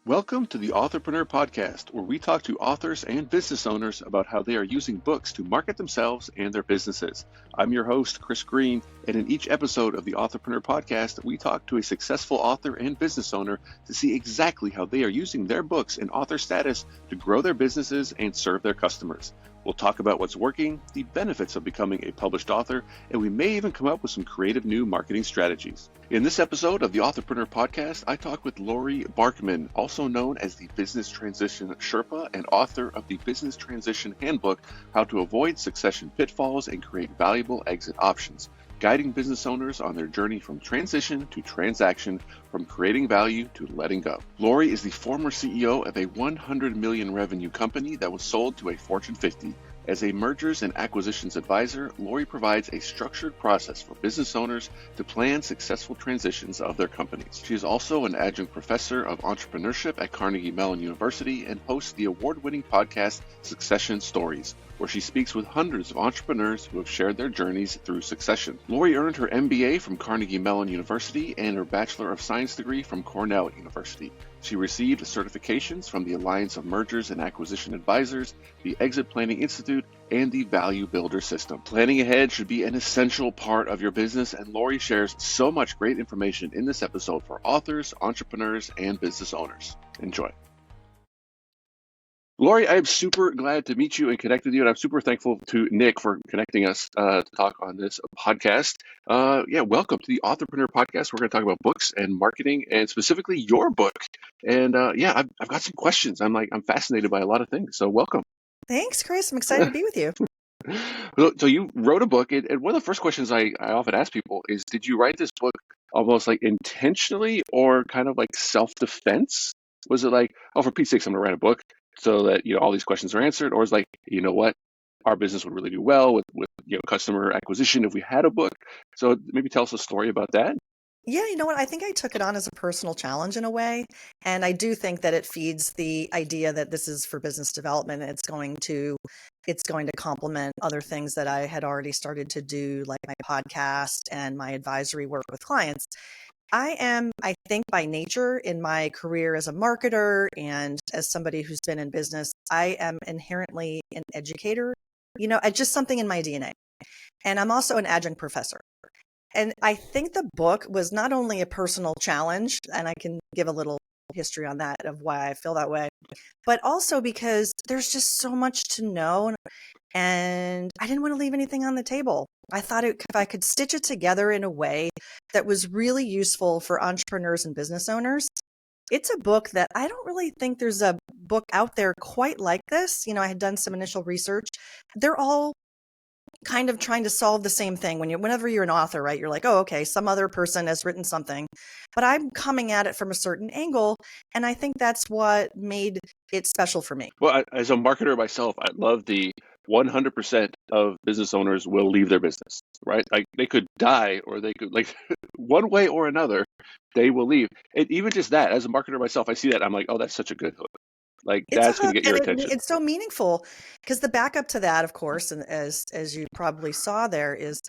Welcome to the Authorpreneur podcast, where we talk to authors and business owners about how they are using books to market themselves and their businesses. I'm your host, Chris Green, and in each episode of the Authorpreneur podcast, we talk to a successful author and business owner to see exactly how they are using their books and author status to grow their businesses and serve their customers. We'll talk about what's working, the benefits of becoming a published author, and we may even come up with some creative new marketing strategies. In this episode of the Authorpreneur podcast, I talk with Laurie Barkman, also known as the Business Transition Sherpa and author of the Business Transition Handbook, How to Avoid Succession Pitfalls and Create Valuable Exit Options, guiding business owners on their journey from transition to transaction, from creating value to letting go. Laurie is the former CEO of a 100 million revenue company that was sold to a Fortune 50. As a mergers and acquisitions advisor, Laurie provides a structured process for business owners to plan successful transitions of their companies. She is also an adjunct professor of entrepreneurship at Carnegie Mellon University and hosts the award-winning podcast Succession Stories, where she speaks with hundreds of entrepreneurs who have shared their journeys through succession. Laurie earned her MBA from Carnegie Mellon University and her Bachelor of Science degree from Cornell University. She received certifications from the Alliance of Mergers and Acquisition Advisors, the Exit Planning Institute, and the Value Builder System. Planning ahead should be an essential part of your business, and Laurie shares so much great information in this episode for authors, entrepreneurs, and business owners. Enjoy. Laurie, I am super glad to meet you and connect with you, and I'm super thankful to Nick for connecting us to talk on this podcast. Welcome to the Authorpreneur podcast. We're going to talk about books and marketing, and specifically your book. And I've got some questions. I'm fascinated by a lot of things. So welcome. Thanks, Chris. I'm excited to be with you. So you wrote a book, and one of the first questions I often ask people is, did you write this book almost like intentionally or kind of like self-defense? Was it like, oh, for Pete's sakes, I'm going to write a book so that all these questions are answered, or is like, you know what, our business would really do well with customer acquisition if we had a book? So maybe tell us a story about that. Yeah, you know what? I think I took it on as a personal challenge in a way. And I do think that it feeds the idea that this is for business development. And it's going to complement other things that I had already started to do, like my podcast and my advisory work with clients. I think by nature in my career as a marketer and as somebody who's been in business, I am inherently an educator. It's just something in my DNA. And I'm also an adjunct professor. And I think the book was not only a personal challenge, and I can give a little history on that of why I feel that way, but also because there's just so much to know, and I didn't want to leave anything on the table. I thought if I could stitch it together in a way that was really useful for entrepreneurs and business owners. It's a book that I don't really think there's a book out there quite like this. I had done some initial research. They're all kind of trying to solve the same thing. Whenever you're an author, right, you're like, oh, okay, some other person has written something, but I'm coming at it from a certain angle. And I think that's what made it special for me. Well, as a marketer myself, I love the 100% of business owners will leave their business, right? Like they could die, or they could, like, one way or another, they will leave. And even just that, as a marketer myself, I see that, I'm like, oh, that's such a good hook. Like, that's going to get your attention. It's so meaningful because the backup to that, of course, and as you probably saw there, is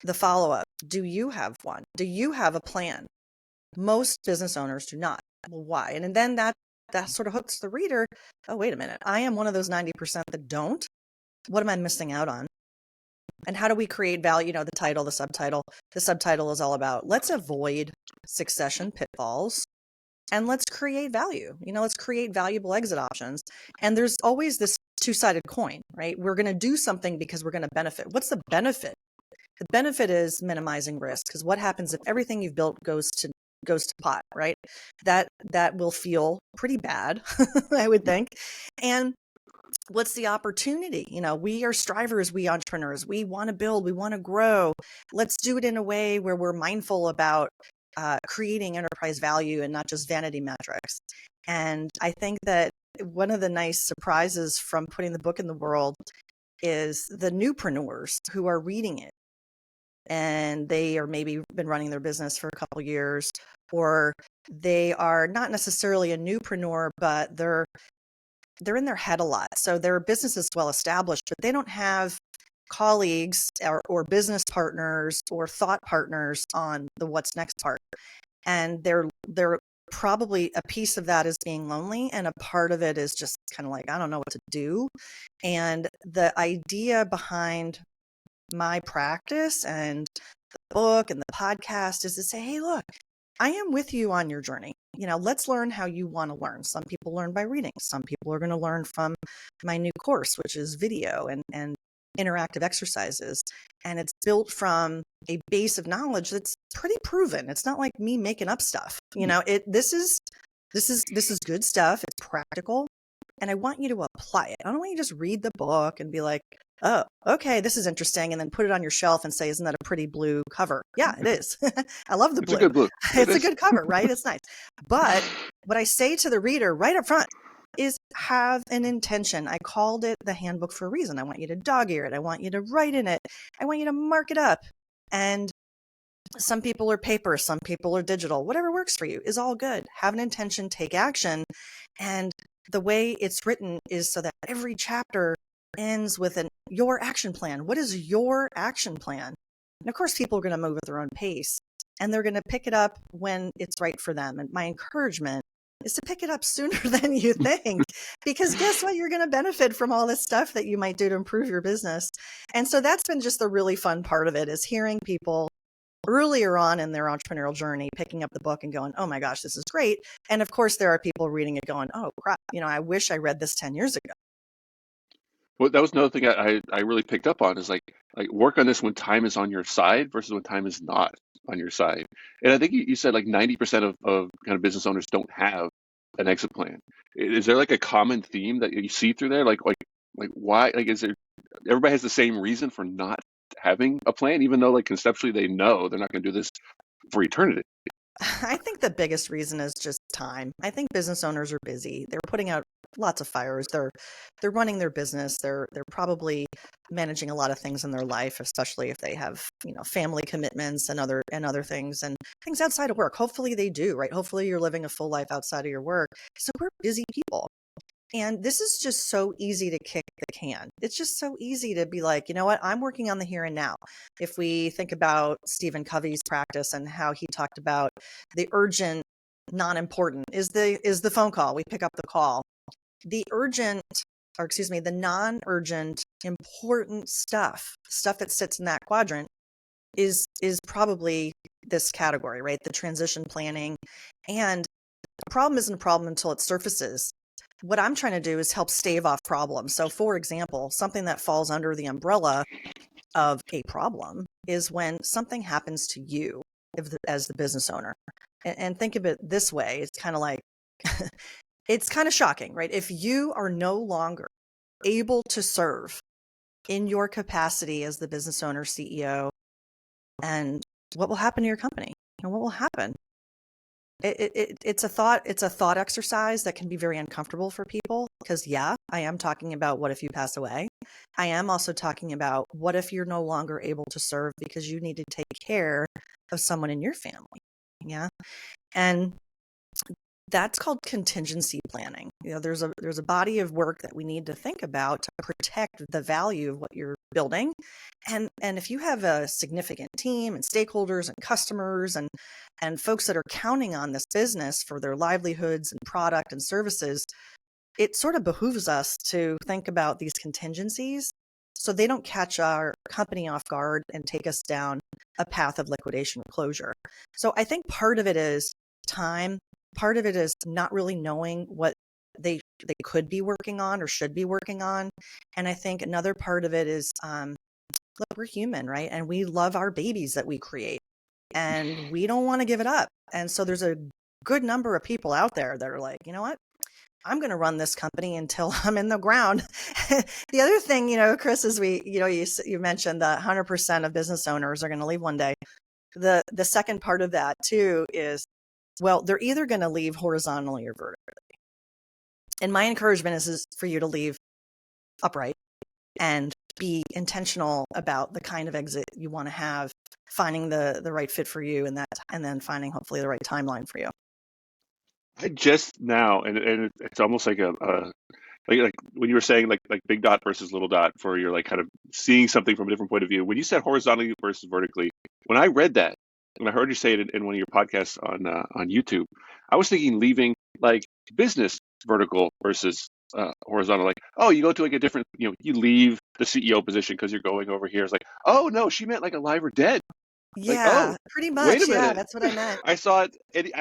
the follow-up. Do you have one? Do you have a plan? Most business owners do not. Well, why? And then that sort of hooks the reader. Oh, wait a minute. I am one of those 90% that don't. What am I missing out on? And how do we create value? The title, the subtitle. The subtitle is all about let's avoid succession pitfalls. And let's create value. Let's create valuable exit options. And there's always this two-sided coin, right? We're going to do something because we're going to benefit. What's the benefit? The benefit is minimizing risk, because what happens if everything you've built goes to pot, right? That will feel pretty bad, I would think. And what's the opportunity? We are strivers, we entrepreneurs. We want to build, we want to grow. Let's do it in a way where we're mindful about creating enterprise value and not just vanity metrics. And I think that one of the nice surprises from putting the book in the world is the newpreneurs who are reading it. And they are maybe been running their business for a couple of years, or they are not necessarily a newpreneur, but they're in their head a lot. So their business is well established, but they don't have colleagues or business partners or thought partners on the what's next part. And they're probably a piece of that is being lonely, and a part of it is just kind of like, I don't know what to do. And the idea behind my practice and the book and the podcast is to say, hey, look, I am with you on your journey. Let's learn how you want to learn. Some people learn by reading. Some people are going to learn from my new course, which is video and interactive exercises. And it's built from a base of knowledge that's pretty proven. It's not like me making up stuff. This is good stuff. It's practical. And I want you to apply it. I don't want you to just read the book and be like, oh, okay, this is interesting. And then put it on your shelf and say, isn't that a pretty blue cover? Yeah, it is. I love the blue. It's a good blue. It's a good cover, right? It's nice. But what I say to the reader right up front is have an intention. I called it the handbook for a reason. I want you to dog ear it. I want you to write in it. I want you to mark it up. And some people are paper, some people are digital. Whatever works for you is all good. Have an intention, take action. And the way it's written is so that every chapter ends with your action plan. What is your action plan? And of course, people are going to move at their own pace, and they're going to pick it up when it's right for them. And my encouragement is to pick it up sooner than you think, because guess what? You're going to benefit from all this stuff that you might do to improve your business. And so that's been just the really fun part of it, is hearing people earlier on in their entrepreneurial journey, picking up the book and going, oh my gosh, this is great. And of course, there are people reading it going, oh crap, I wish I read this 10 years ago. Well, that was another thing I really picked up on, is like work on this when time is on your side versus when time is not on your side. And I think you said like 90% of kind of business owners don't have an exit plan. Is there like a common theme that you see through there? Like why, like, is there, everybody has the same reason for not having a plan, even though like conceptually they know they're not going to do this for eternity? I think the biggest reason is just time. I think business owners are busy. They're putting out lots of fires. They're running their business. They're probably managing a lot of things in their life, especially if they have, family commitments and other things and things outside of work. Hopefully they do, right? Hopefully you're living a full life outside of your work. So we're busy people. And this is just so easy to kick the can. It's just so easy to be like, you know what? I'm working on the here and now. If we think about Stephen Covey's practice and how he talked about the urgent, non-important is the phone call. We pick up the call. The non-urgent, important stuff that sits in that quadrant is probably this category, right? The transition planning. And a problem isn't a problem until it surfaces. What I'm trying to do is help stave off problems. So for example, something that falls under the umbrella of a problem is when something happens to you as the business owner. And think of it this way. It's kind of like, it's kind of shocking, right? If you are no longer able to serve in your capacity as the business owner, CEO, and what will happen to your company? And what will happen? It's a thought exercise that can be very uncomfortable for people, because I am talking about what if you pass away. I am also talking about what if you're no longer able to serve because you need to take care of someone in your family. Yeah. And that's called contingency planning. There's a body of work that we need to think about to protect the value of what you're building. And if you have a significant team and stakeholders and customers and folks that are counting on this business for their livelihoods and product and services, it sort of behooves us to think about these contingencies so they don't catch our company off guard and take us down a path of liquidation or closure. So I think part of it is time. Part of it is not really knowing what they could be working on or should be working on. And I think another part of it is, look, we're human, right? And we love our babies that we create, and we don't want to give it up. And so there's a good number of people out there that are like, you know what? I'm going to run this company until I'm in the ground. The other thing, Chris, is you mentioned that 100% of business owners are going to leave one day. The second part of that too is, well, they're either going to leave horizontally or vertically. And my encouragement is for you to leave upright and be intentional about the kind of exit you want to have, finding the right fit for you, and then finding hopefully the right timeline for you. I just now, and it's almost like like when you were saying like big dot versus little dot, for your like kind of seeing something from a different point of view. When you said horizontally versus vertically, when I read that, and I heard you say it in one of your podcasts on YouTube. I was thinking leaving like business vertical versus horizontal. Like, oh, you go to like a different, you leave the CEO position because you're going over here. It's like, oh no, she meant like alive or dead. Like, oh, Yeah, pretty wait a much. Yeah, minute. that's what I meant. I saw it.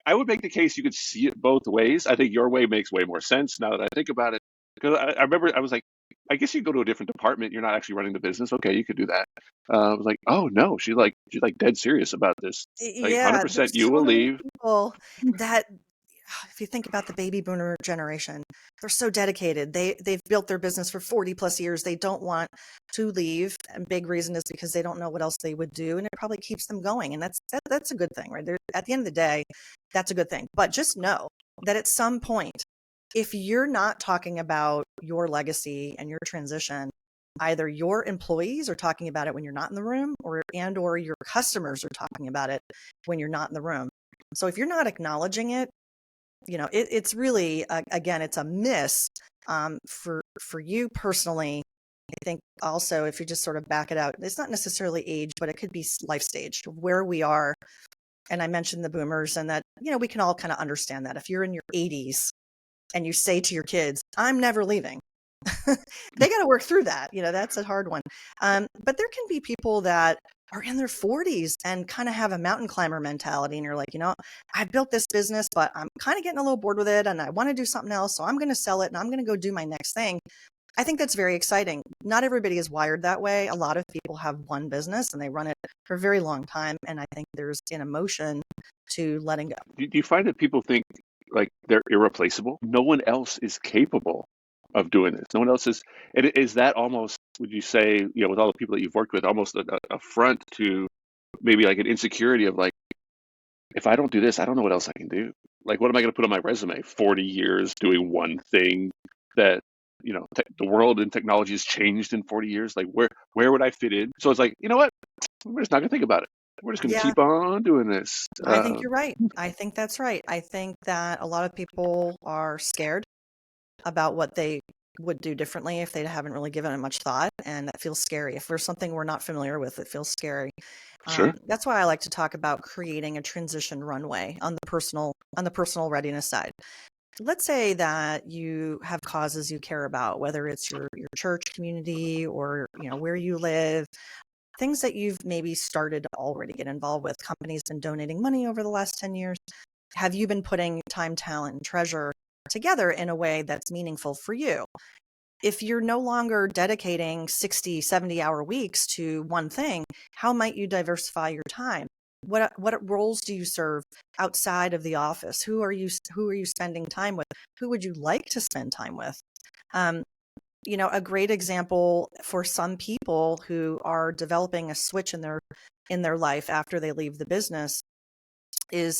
I would make the case you could see it both ways. I think your way makes way more sense now that I think about it. Because I remember I was like, I guess you go to a different department. You're not actually running the business. Okay, you could do that. I was like, oh no, she's like dead serious about this. Like Yeah, 100%, there's you so will many leave. people that if you think about the baby boomer generation, they're so dedicated. They've built their business for 40 plus years. They don't want to leave. And big reason is because they don't know what else they would do. And it probably keeps them going. And that's a good thing, right? At the end of the day, that's a good thing. But just know that at some point, if you're not talking about your legacy and your transition, either your employees are talking about it when you're not in the room or your customers are talking about it when you're not in the room. So if you're not acknowledging it, it's really, again, it's a miss for you personally. I think also if you just sort of back it out, it's not necessarily age, but it could be life stage where we are. And I mentioned the boomers and that, we can all kind of understand that. If you're in your 80s and you say to your kids, I'm never leaving, they got to work through that. That's a hard one. But there can be people that are in their 40s and kind of have a mountain climber mentality. And you're like, I built this business, but I'm kind of getting a little bored with it and I want to do something else. So I'm going to sell it and I'm going to go do my next thing. I think that's very exciting. Not everybody is wired that way. A lot of people have one business and they run it for a very long time. And I think there's an emotion to letting go. Do you find that people think like they're irreplaceable? No one else is capable of doing this. No one else is. And is that almost, would you say, with all the people that you've worked with, almost a front to maybe like an insecurity of like, if I don't do this, I don't know what else I can do. Like, what am I going to put on my resume? 40 years doing one thing that, the world and technology has changed in 40 years. Like, where would I fit in? So it's like, you know what? We're just not going to think about it. We're just going to Yeah, keep on doing this. I think you're right. I think that's right. I think that a lot of people are scared about what they would do differently if they haven't really given it much thought, and that feels scary. If there's something we're not familiar with, it feels scary. Sure. That's why I like to talk about creating a transition runway on the personal readiness side. Let's say that you have causes you care about, whether it's your church community or where you live, things that you've maybe started to already get involved with. Companies been donating money over the last 10 years. Have you been putting time, talent, and treasure together in a way that's meaningful for you? If you're no longer dedicating 60, 70-hour weeks to one thing, how might you diversify your time? What roles do you serve outside of the office? Who are you spending time with? Who would you like to spend time with? A great example for some people who are developing a switch in their life after they leave the business is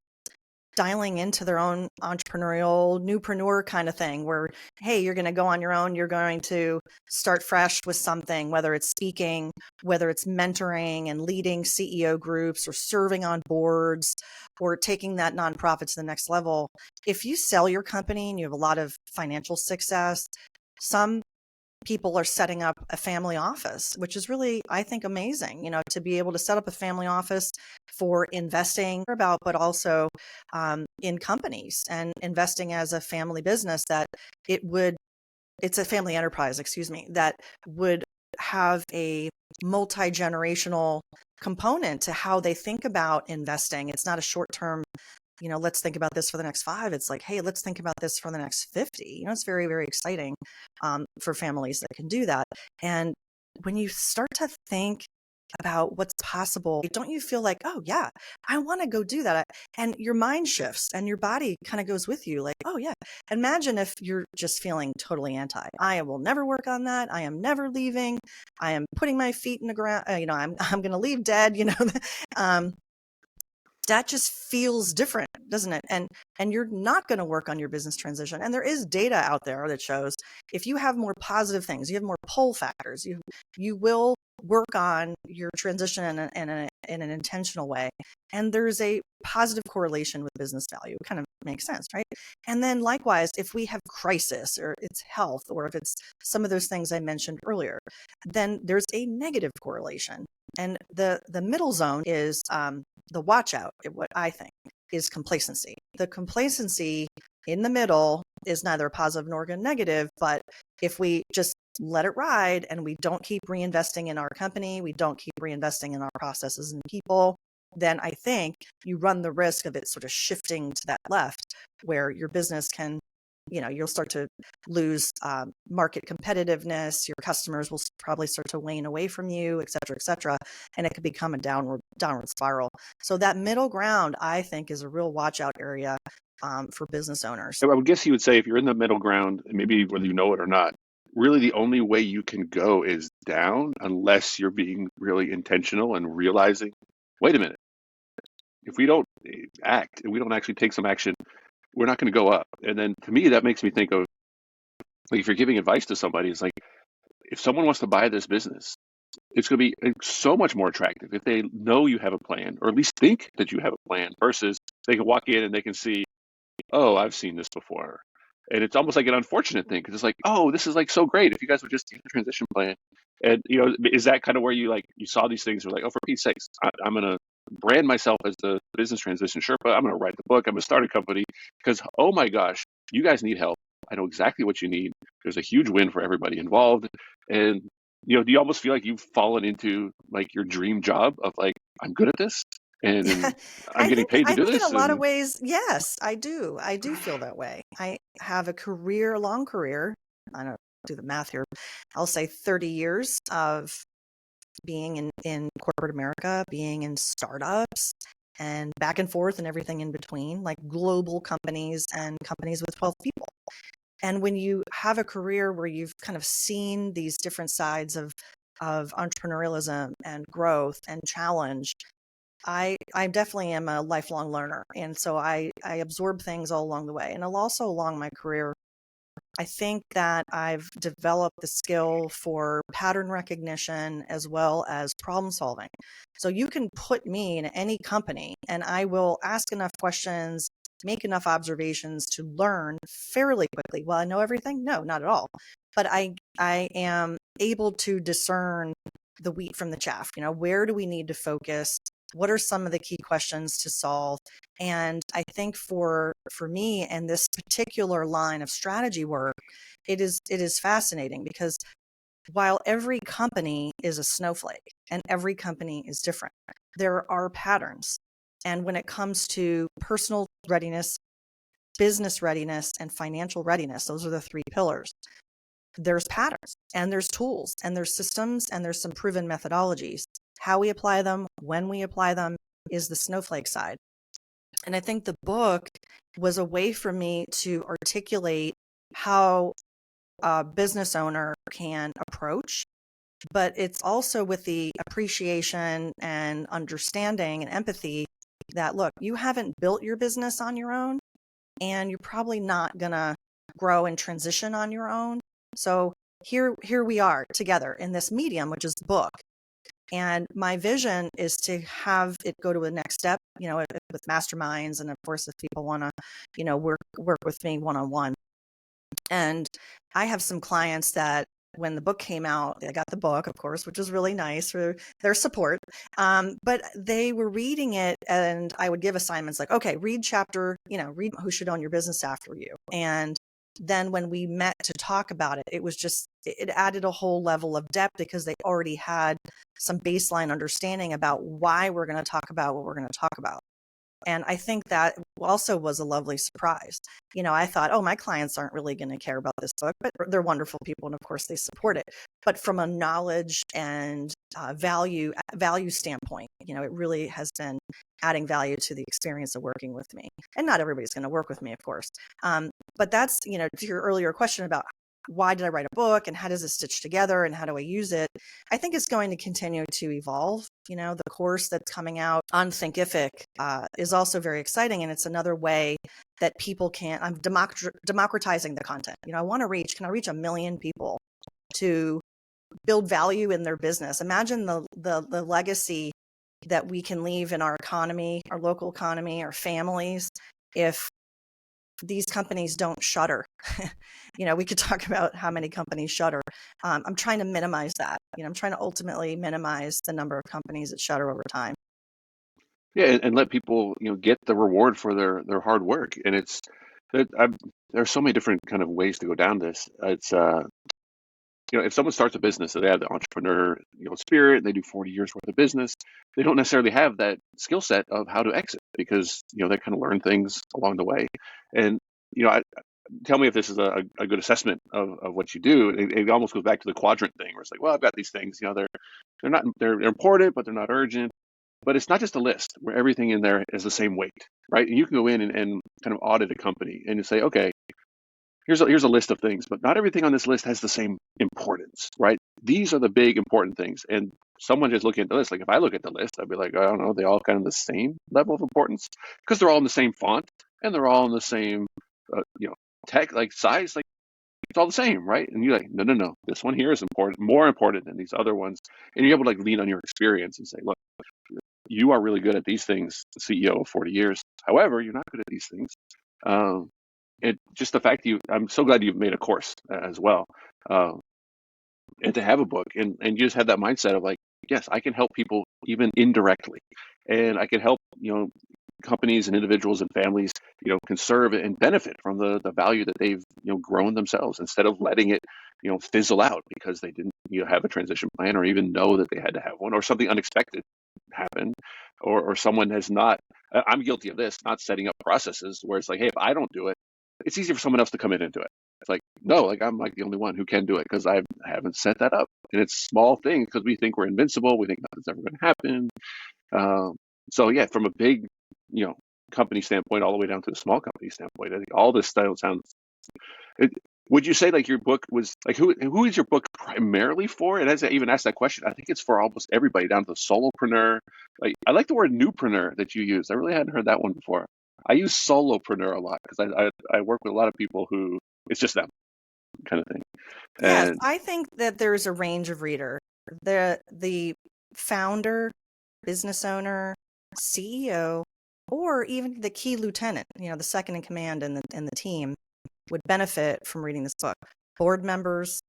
dialing into their own entrepreneurial newpreneur kind of thing where, hey, you're going to go on your own. You're going to start fresh with something, whether it's speaking, whether it's mentoring and leading CEO groups or serving on boards or taking that nonprofit to the next level. If you sell your company and you have a lot of financial success, some people are setting up a family office, which is really, I think, amazing, to be able to set up a family office for investing but also in companies and investing as a family business it's a family enterprise, that would have a multi-generational component to how they think about investing. It's not a short-term, let's think about this for the next 5. It's like, hey, let's think about this for the next 50. It's very, very exciting for families that can do that. And when you start to think about what's possible, don't you feel like, oh yeah, I want to go do that? And your mind shifts and your body kind of goes with you like, oh yeah. Imagine if you're just feeling totally I will never work on that. I am never leaving. I am putting my feet in the ground. I'm going to leave dead, that just feels different, doesn't it? And you're not going to work on your business transition. And there is data out there that shows if you have more positive things, you have more pull factors, you will work on your transition in an intentional way. And there's a positive correlation with business value. It kind of makes sense, right? And then likewise, if we have crisis or it's health, or if it's some of those things I mentioned earlier, then there's a negative correlation. And the middle zone is The watch out, what I think, is complacency. The complacency in the middle is neither positive nor negative, but if we just let it ride and we don't keep reinvesting in our company, we don't keep reinvesting in our processes and people, then I think you run the risk of it sort of shifting to that left where your business can, you'll start to lose market competitiveness. Your customers will probably start to wane away from you, et cetera, and it could become a downward spiral. So that middle ground, I think, is a real watch out area for business owners. I would guess you would say if you're in the middle ground, maybe whether you know it or not, really the only way you can go is down unless you're being really intentional and realizing, wait a minute, if we don't act and we don't actually take some action, we're not going to go up. And then to me, that makes me think of, like, if you're giving advice to somebody, it's like, if someone wants to buy this business, it's going to be so much more attractive if they know you have a plan, or at least think that you have a plan, versus they can walk in and they can see, oh, I've seen this before. And it's almost like an unfortunate thing because it's like, oh, this is like so great if you guys would just take the transition plan. And, is that kind of where you saw these things, were like, oh, for Pete's sakes, I'm going to brand myself as the business transition Sherpa. I'm going to write the book. I'm going to start a company because, oh my gosh, you guys need help. I know exactly what you need. There's a huge win for everybody involved. And, do you almost feel like you've fallen into like your dream job of like, I'm good at this and I'm getting paid to do this? In a lot of ways, yes, I do. I do feel that way. I have a long career. I don't do the math here. I'll say 30 years of being in corporate America, being in startups and back and forth and everything in between, like global companies and companies with 12 people. And when you have a career where you've kind of seen these different sides of entrepreneurialism and growth and challenge, I definitely am a lifelong learner. And so I absorb things all along the way. And also along my career, I think that I've developed the skill for pattern recognition as well as problem solving. So you can put me in any company and I will ask enough questions, make enough observations to learn fairly quickly. Well, I know everything? No, not at all. But I am able to discern the wheat from the chaff. Where do we need to focus? What are some of the key questions to solve? And I think for me and this particular line of strategy work, it is fascinating because while every company is a snowflake and every company is different, there are patterns. And when it comes to personal readiness, business readiness, and financial readiness, those are the three pillars. There's patterns and there's tools and there's systems and there's some proven methodologies. How we apply them, when we apply them, is the snowflake side. And I think the book was a way for me to articulate how a business owner can approach, but it's also with the appreciation and understanding and empathy that, look, you haven't built your business on your own, and you're probably not going to grow and transition on your own. So here we are together in this medium, which is the book. And my vision is to have it go to the next step, with masterminds. And of course, if people want to, work with me one-on-one. And I have some clients that when the book came out, they got the book, of course, which was really nice for their support. But they were reading it and I would give assignments like, okay, read chapter, read Who Should Own Your Business After You. And then when we met to talk about it, it added a whole level of depth because they already had some baseline understanding about why we're going to talk about what we're going to talk about. And I think that also was a lovely surprise. I thought, oh, my clients aren't really going to care about this book, but they're wonderful people. And of course they support it. But from a knowledge and value standpoint, it really has been adding value to the experience of working with me. And not everybody's going to work with me, of course. But that's, to your earlier question about why did I write a book and how does it stitch together and how do I use it? I think it's going to continue to evolve. The course that's coming out on Thinkific is also very exciting. And it's another way that people I'm democratizing the content. Can I reach 1 million people to build value in their business? Imagine the legacy that we can leave in our economy, our local economy, our families, if these companies don't shutter. We could talk about how many companies shutter. I'm trying to minimize that. I'm trying to ultimately minimize the number of companies that shutter over time. Yeah, and let people, get the reward for their hard work. And there's so many different kind of ways to go down this. It's if someone starts a business and they have the entrepreneur, spirit, and they do 40 years worth of business, they don't necessarily have that skill set of how to exit because, they kind of learn things along the way. And, tell me if this is a good assessment of what you do. It almost goes back to the quadrant thing where it's like, well, I've got these things, they're important, but they're not urgent. But it's not just a list where everything in there is the same weight, right? And you can go in and kind of audit a company and you say, okay, here's a list of things, but not everything on this list has the same importance, right? These are the big important things. And someone just looking at the list, like if I look at the list, I'd be like, I don't know, they all kind of the same level of importance because they're all in the same font and they're all in the same, tech, like size, like it's all the same, right? And you're like, no, this one here is important, more important than these other ones. And you're able to like lean on your experience and say, look, you are really good at these things, the CEO of 40 years. However, you're not good at these things. And just the fact that I'm so glad you've made a course as well. Uh, and to have a book and you just have that mindset of like, yes, I can help people even indirectly. And I can help, companies and individuals and families, conserve and benefit from the value that they've, grown themselves instead of letting it, fizzle out because they didn't, have a transition plan or even know that they had to have one or something unexpected happened or someone has not, I'm guilty of this, not setting up processes where it's like, hey, if I don't do it, it's easy for someone else to come in and do it. It's like, no, like I'm like the only one who can do it because I haven't set that up. And it's small things because we think we're invincible. We think nothing's ever going to happen. So yeah, from a big, you know, company standpoint, all the way down to a small company standpoint, I think all this style sounds. It, would you say like your book was like who is your book primarily for? And as I even asked that question, I think it's for almost everybody down to the solopreneur. Like I like the word newpreneur that you use. I really hadn't heard that one before. I use solopreneur a lot because I work with a lot of people who it's just them kind of thing. Yes, And I think that there's a range of reader. The founder, business owner, CEO, or even the key lieutenant, the second in command in the team would benefit from reading this book. Board members,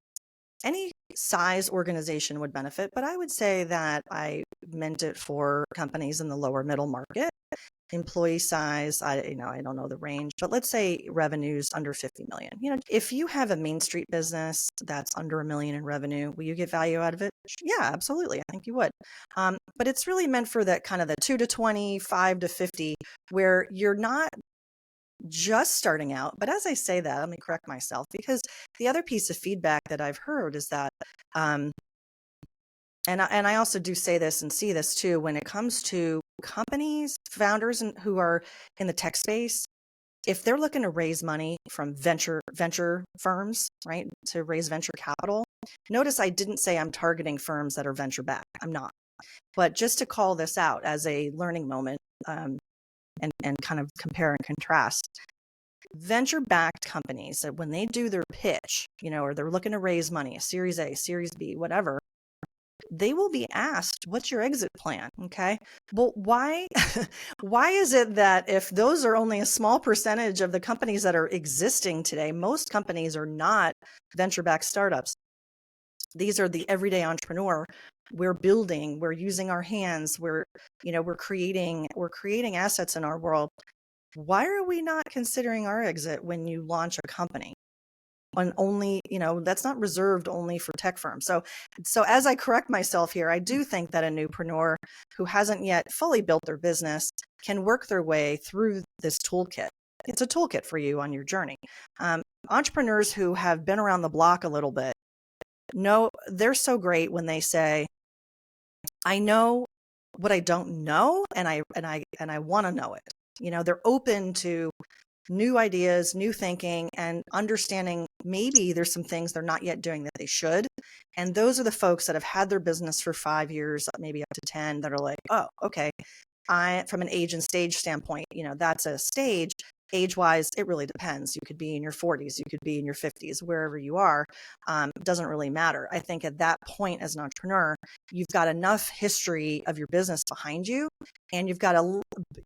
any size organization would benefit, but I would say that I meant it for companies in the lower middle market. Employee size, I don't know the range, but let's say revenues under 50 million. If you have a Main Street business that's under $1 million in revenue, will you get value out of it? Yeah, absolutely. I think you would. But it's really meant for that kind of the 2 to 20, 5 to 50, where you're not just starting out. But as I say that, let me correct myself, because the other piece of feedback that I've heard is that, and I also do say this and see this too, when it comes to companies, founders who are in the tech space, if they're looking to raise money from venture firms, right, to raise venture capital, notice I didn't say I'm targeting firms that are venture backed. I'm not. But just to call this out as a learning moment and kind of compare and contrast, venture backed companies that when they do their pitch, or they're looking to raise money, a Series A, Series B, whatever, they will be asked, what's your exit plan? Okay. Well, why is it that if those are only a small percentage of the companies that are existing today, most companies are not venture-backed startups. These are the everyday entrepreneur. We're building, we're using our hands, we're creating assets in our world. Why are we not considering our exit when you launch a company? On only, that's not reserved only for tech firms. So as I correct myself here, I do think that a newpreneur who hasn't yet fully built their business can work their way through this toolkit. It's a toolkit for you on your journey. Entrepreneurs who have been around the block a little bit they're so great when they say, I know what I don't know, and I want to know it. They're open to new ideas, new thinking, and understanding maybe there's some things they're not yet doing that they should. And those are the folks that have had their business for 5 years, maybe up to 10, that are like, oh, okay. From an age and stage standpoint, that's a stage. Age-wise, it really depends. You could be in your 40s, you could be in your 50s, wherever you are. It doesn't really matter. I think at that point as an entrepreneur, you've got enough history of your business behind you, and you've got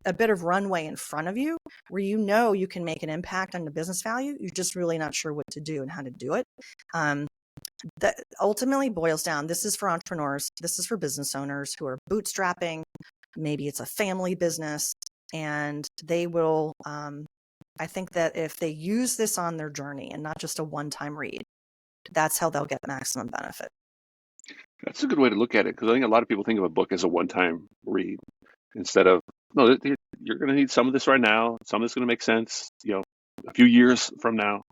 a bit of runway in front of you where you can make an impact on the business value. You're just really not sure what to do and how to do it. That ultimately boils down, this is for entrepreneurs, this is for business owners who are bootstrapping, maybe it's a family business, and they will, I think that if they use this on their journey and not just a one-time read, that's how they'll get maximum benefit. That's a good way to look at it, because I think a lot of people think of a book as a one-time read instead of, no, you're going to need some of this right now. Some of it's going to make sense, a few years from now.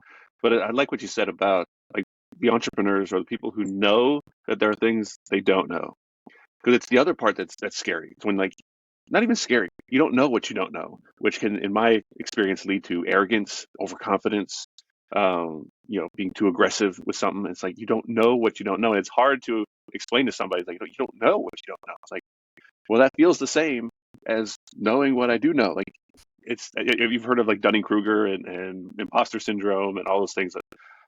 But I like what you said about like the entrepreneurs or the people who know that there are things they don't know, because it's the other part that's scary. It's when, like, not even scary. You don't know what you don't know, which can, in my experience, lead to arrogance, overconfidence, being too aggressive with something. It's like you don't know what you don't know. And it's hard to explain to somebody, like, you don't know what you don't know. It's like, well, that feels the same as knowing what I do know. Like, you've heard of like Dunning-Kruger and imposter syndrome and all those things.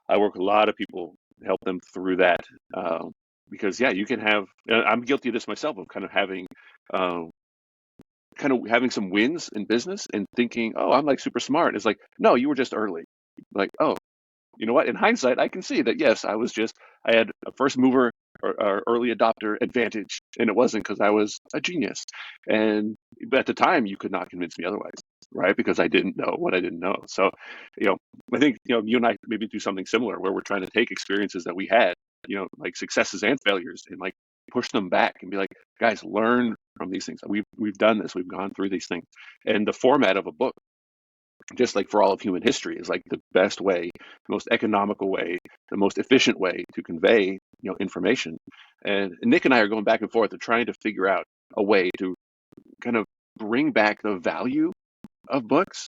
I work with a lot of people, help them through that. Because you can have, I'm guilty of this myself, of kind of having some wins in business and thinking, oh, I'm like super smart. It's like, no, you were just early. Like, oh, you know what? In hindsight, I can see that, yes, I had a first mover or early adopter advantage, and it wasn't because I was a genius. But at the time, you could not convince me otherwise, right? Because I didn't know what I didn't know. So, I think, you and I maybe do something similar where we're trying to take experiences that we had, like successes and failures, and like push them back and be like, guys, learn from these things. We've done this. We've gone through these things. And the format of a book, just like for all of human history, is like the best way, the most economical way, the most efficient way to convey, information. And Nick and I are going back and forth of trying to figure out a way to kind of bring back the value of books,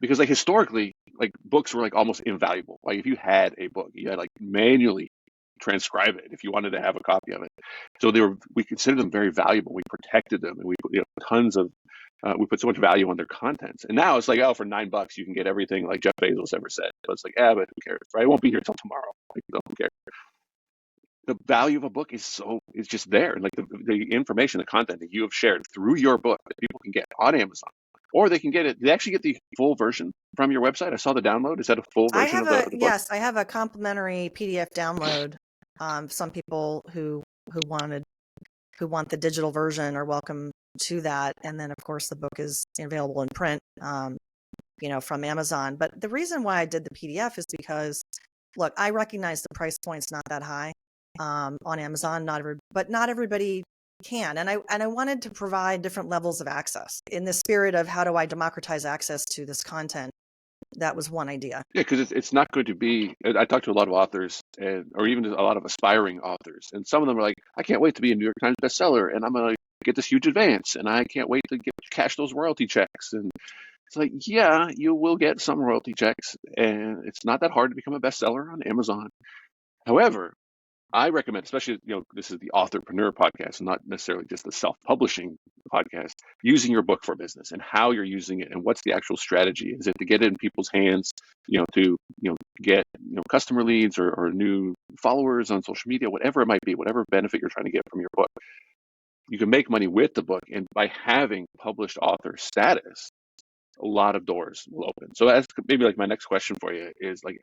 because like historically, like books were like almost invaluable. Like if you had a book, you had like manually transcribe it if you wanted to have a copy of it. So we considered them very valuable. We protected them, and we put we put so much value on their contents. And now it's like, oh, for $9 you can get everything like Jeff Bezos ever said. So it's like, but who cares, right? I won't be here until tomorrow. Like, don't care. The value of a book is just there. And like the information, the content that you have shared through your book that people can get on Amazon, or they can get it. They actually get the full version from your website. I saw the download. Is that a full version of the book? Yes, I have a complimentary PDF download. Some people who want the digital version are welcome to that. And then of course the book is available in print, from Amazon. But the reason why I did the PDF is because, look, I recognize the price point's not that high on Amazon. But not everybody can. And I wanted to provide different levels of access in the spirit of how do I democratize access to this content. That was one idea. Yeah, because it's not going to be. I talk to a lot of authors, or even a lot of aspiring authors, and some of them are like, I can't wait to be a New York Times bestseller, and I'm going to get this huge advance, and I can't wait to cash those royalty checks. And it's like, yeah, you will get some royalty checks, and it's not that hard to become a bestseller on Amazon. However, I recommend, especially, this is the Authorpreneur podcast, not necessarily just the self-publishing podcast, using your book for business and how you're using it and what's the actual strategy. Is it to get it in people's hands, to, get, customer leads or new followers on social media, whatever it might be, whatever benefit you're trying to get from your book. You can make money with the book, and by having published author status, a lot of doors will open. So that's maybe like my next question for you is like,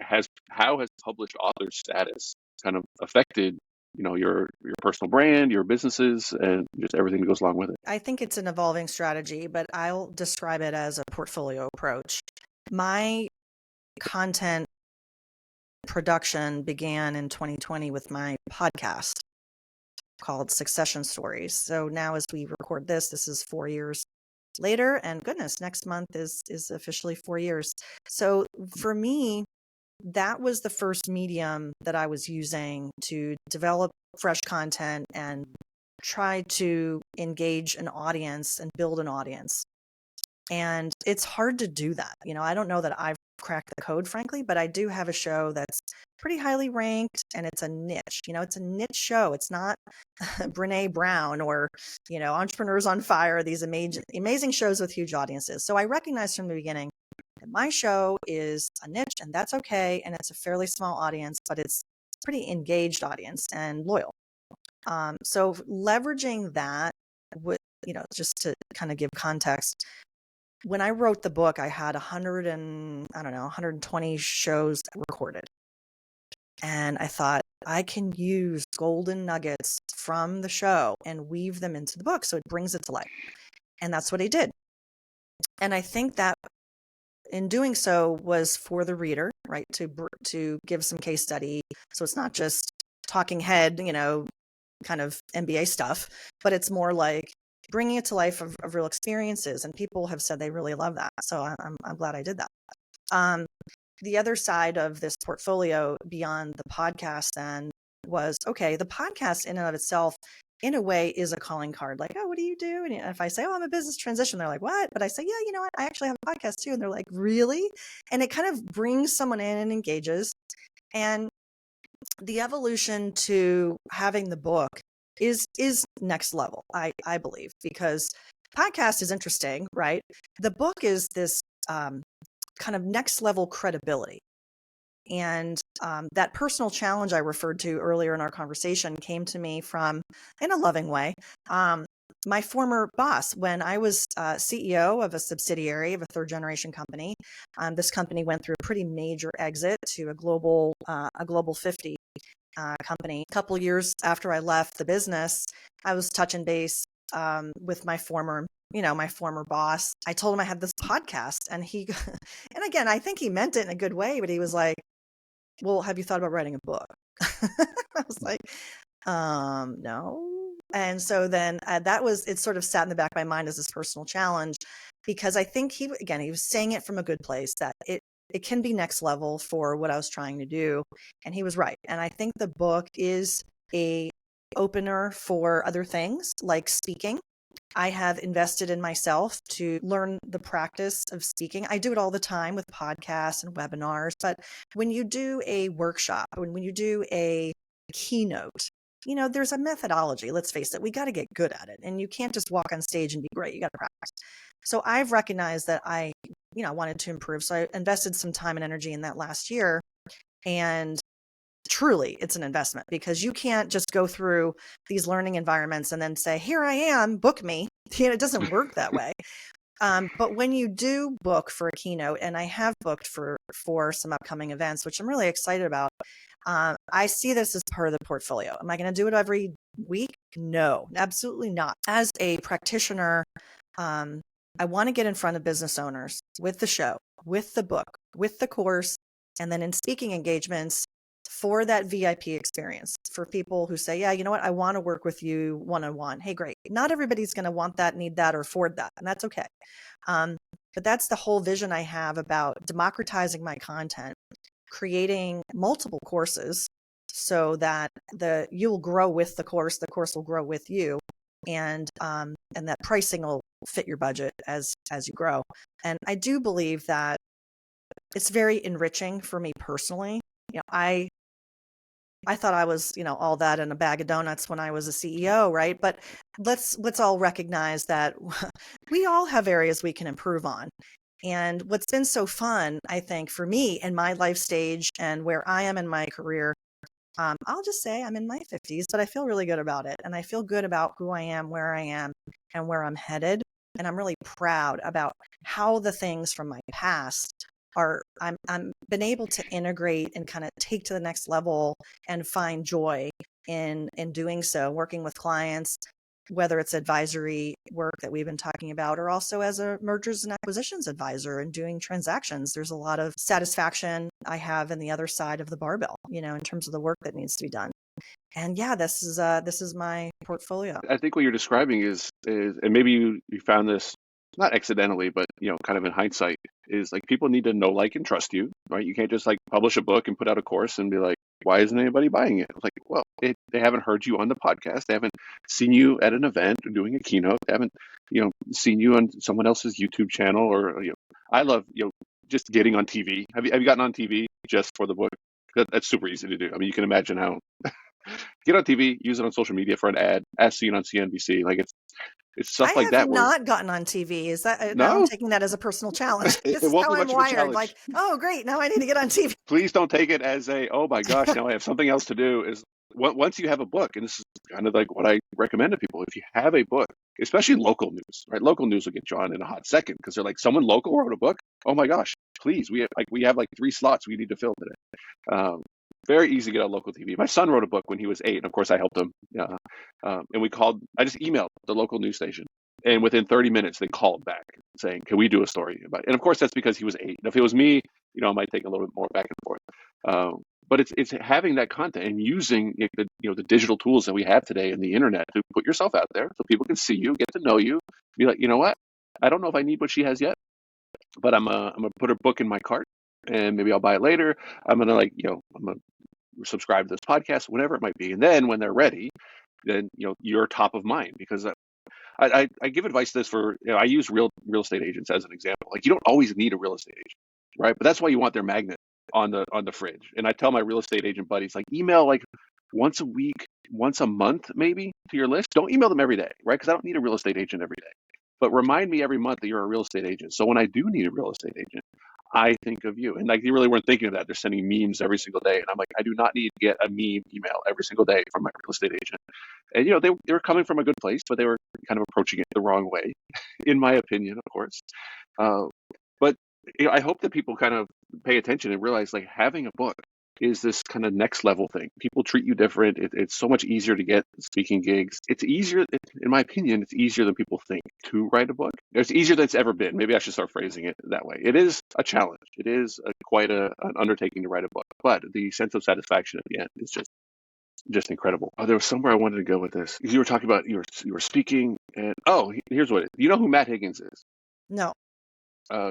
how has published author status kind of affected, your personal brand, your businesses, and just everything that goes along with it? I think it's an evolving strategy, but I'll describe it as a portfolio approach. My content production began in 2020 with my podcast called Succession Stories. So now as we record this is 4 years later, and goodness, next month is officially 4 years. So for me, that was the first medium that I was using to develop fresh content and try to engage an audience and build an audience. And it's hard to do that. I don't know that I've cracked the code, frankly, but I do have a show that's pretty highly ranked, and it's a niche. It's a niche show. It's not Brene Brown or, Entrepreneurs on Fire, these amazing shows with huge audiences. So I recognized from the beginning that my show is a niche, and that's okay. And it's a fairly small audience, but it's a pretty engaged audience and loyal. So leveraging that, just to kind of give context, when I wrote the book, I had 120 shows recorded. And I thought, I can use golden nuggets from the show and weave them into the book, so it brings it to life. And that's what he did. And I think that in doing so was for the reader, right? To give some case study. So it's not just talking head, kind of MBA stuff, but it's more like bringing it to life of real experiences. And people have said they really love that. So I'm glad I did that. The other side of this portfolio beyond the podcast then was, okay, the podcast in and of itself, in a way, is a calling card. Like, oh, what do you do? And if I say, oh, I'm a business transition, they're like, what? But I say, yeah, you know what? I actually have a podcast too. And they're like, really? And it kind of brings someone in and engages. And the evolution to having the book is next level, I believe, because podcast is interesting, right? The book is this kind of next level credibility. And that personal challenge I referred to earlier in our conversation came to me from, in a loving way, my former boss. When I was CEO of a subsidiary of a third generation company, this company went through a pretty major exit to a global 50 company. A couple years after I left the business, I was touching base with my former boss. I told him I had this podcast, and and again, I think he meant it in a good way, but he was like, well, have you thought about writing a book? I was like, no. And so then it sort of sat in the back of my mind as this personal challenge, because I think he was saying it from a good place, that it can be next level for what I was trying to do. And he was right. And I think the book is a opener for other things like speaking. I have invested in myself to learn the practice of speaking. I do it all the time with podcasts and webinars, but when you do a workshop, when you do a keynote, there's a methodology. Let's face it, we got to get good at it. And you can't just walk on stage and be great. You got to practice. So I've recognized that I wanted to improve. So I invested some time and energy in that last year. And truly, it's an investment, because you can't just go through these learning environments and then say, here I am, book me. It doesn't work that way. But when you do book for a keynote, and I have booked for some upcoming events, which I'm really excited about, I see this as part of the portfolio. Am I going to do it every week? No, absolutely not. As a practitioner, I want to get in front of business owners with the show, with the book, with the course, and then in speaking engagements for that VIP experience, for people who say, yeah, you know what, I want to work with you one-on-one. Hey, great. Not everybody's going to want that, need that, or afford that, and that's okay. But that's the whole vision I have about democratizing my content, creating multiple courses so that you'll grow with the course will grow with you, and that pricing will fit your budget as you grow. And I do believe that it's very enriching for me personally. I thought I was, all that in a bag of donuts when I was a CEO, right? But let's all recognize that we all have areas we can improve on. And what's been so fun, I think, for me in my life stage and where I am in my career, I'll just say I'm in my 50s, but I feel really good about it. And I feel good about who I am, where I am, and where I'm headed. And I'm really proud about how the things from my past I'm been able to integrate and kind of take to the next level and find joy in doing so, working with clients, whether it's advisory work that we've been talking about, or also as a mergers and acquisitions advisor and doing transactions. There's a lot of satisfaction I have in the other side of the barbell, in terms of the work that needs to be done. And yeah, this is my portfolio. I think what you're describing is and maybe you found this not accidentally, but kind of in hindsight, is like people need to know, like, and trust you, right? You can't just like publish a book and put out a course and be like, why isn't anybody buying it? Like, well, they haven't heard you on the podcast, they haven't seen you at an event or doing a keynote, they haven't seen you on someone else's YouTube channel, or I love just getting on TV. Have you gotten on TV just for the book? That's super easy to do. I mean, you can imagine how get on TV, use it on social media for an ad, as seen on CNBC. Like it's stuff like that. I have not gotten on TV. Is that no? Now I'm taking that as a personal challenge. This is won't how be I'm much of a wired. challenge. Like, oh, great, now I need to get on TV. Please don't take it as oh my gosh, now I have something else to do. Is once you have a book, and this is kind of like what I recommend to people, if you have a book, especially local news, right? Local news will get you on in a hot second, because they're like, someone local wrote a book. Oh my gosh, please, we have like 3 slots we need to fill today. Very easy to get on local TV. My son wrote a book when he was 8, and of course I helped him. And I just emailed the local news station. And within 30 minutes, they called back saying, "Can we do a story about it?" And of course, that's because he was 8. If it was me, it might take a little bit more back and forth. But it's having that content and using the digital tools that we have today and the internet to put yourself out there so people can see you, get to know you, be like, you know what? I don't know if I need what she has yet, but I'm gonna put her book in my cart, and maybe I'll buy it later. I'm gonna I'm gonna subscribe to this podcast, whatever it might be, and then when they're ready, then you're top of mind because I give advice to this for I use real estate agents as an example. Like, you don't always need a real estate agent, right? But that's why you want their magnet on the fridge. And I tell my real estate agent buddies, like, email like once a week, once a month maybe to your list. Don't email them every day, right? Because I don't need a real estate agent every day. But remind me every month that you're a real estate agent. So when I do need a real estate agent, I think of you. And like, you really weren't thinking of that. They're sending memes every single day. And I'm like, I do not need to get a meme email every single day from my real estate agent. And they were coming from a good place, but they were kind of approaching it the wrong way, in my opinion, of course. But I hope that people kind of pay attention and realize, like, having a book is this kind of next level thing. People treat you different. It's so much easier to get speaking gigs. It's easier, in my opinion, it's easier than people think to write a book. It's easier than it's ever been. Maybe I should start phrasing it that way. It is a challenge. It is quite an undertaking to write a book, but the sense of satisfaction at the end is just incredible. Oh, there was somewhere I wanted to go with this. You were talking about you were speaking, and here's what you know who Matt Higgins is. No.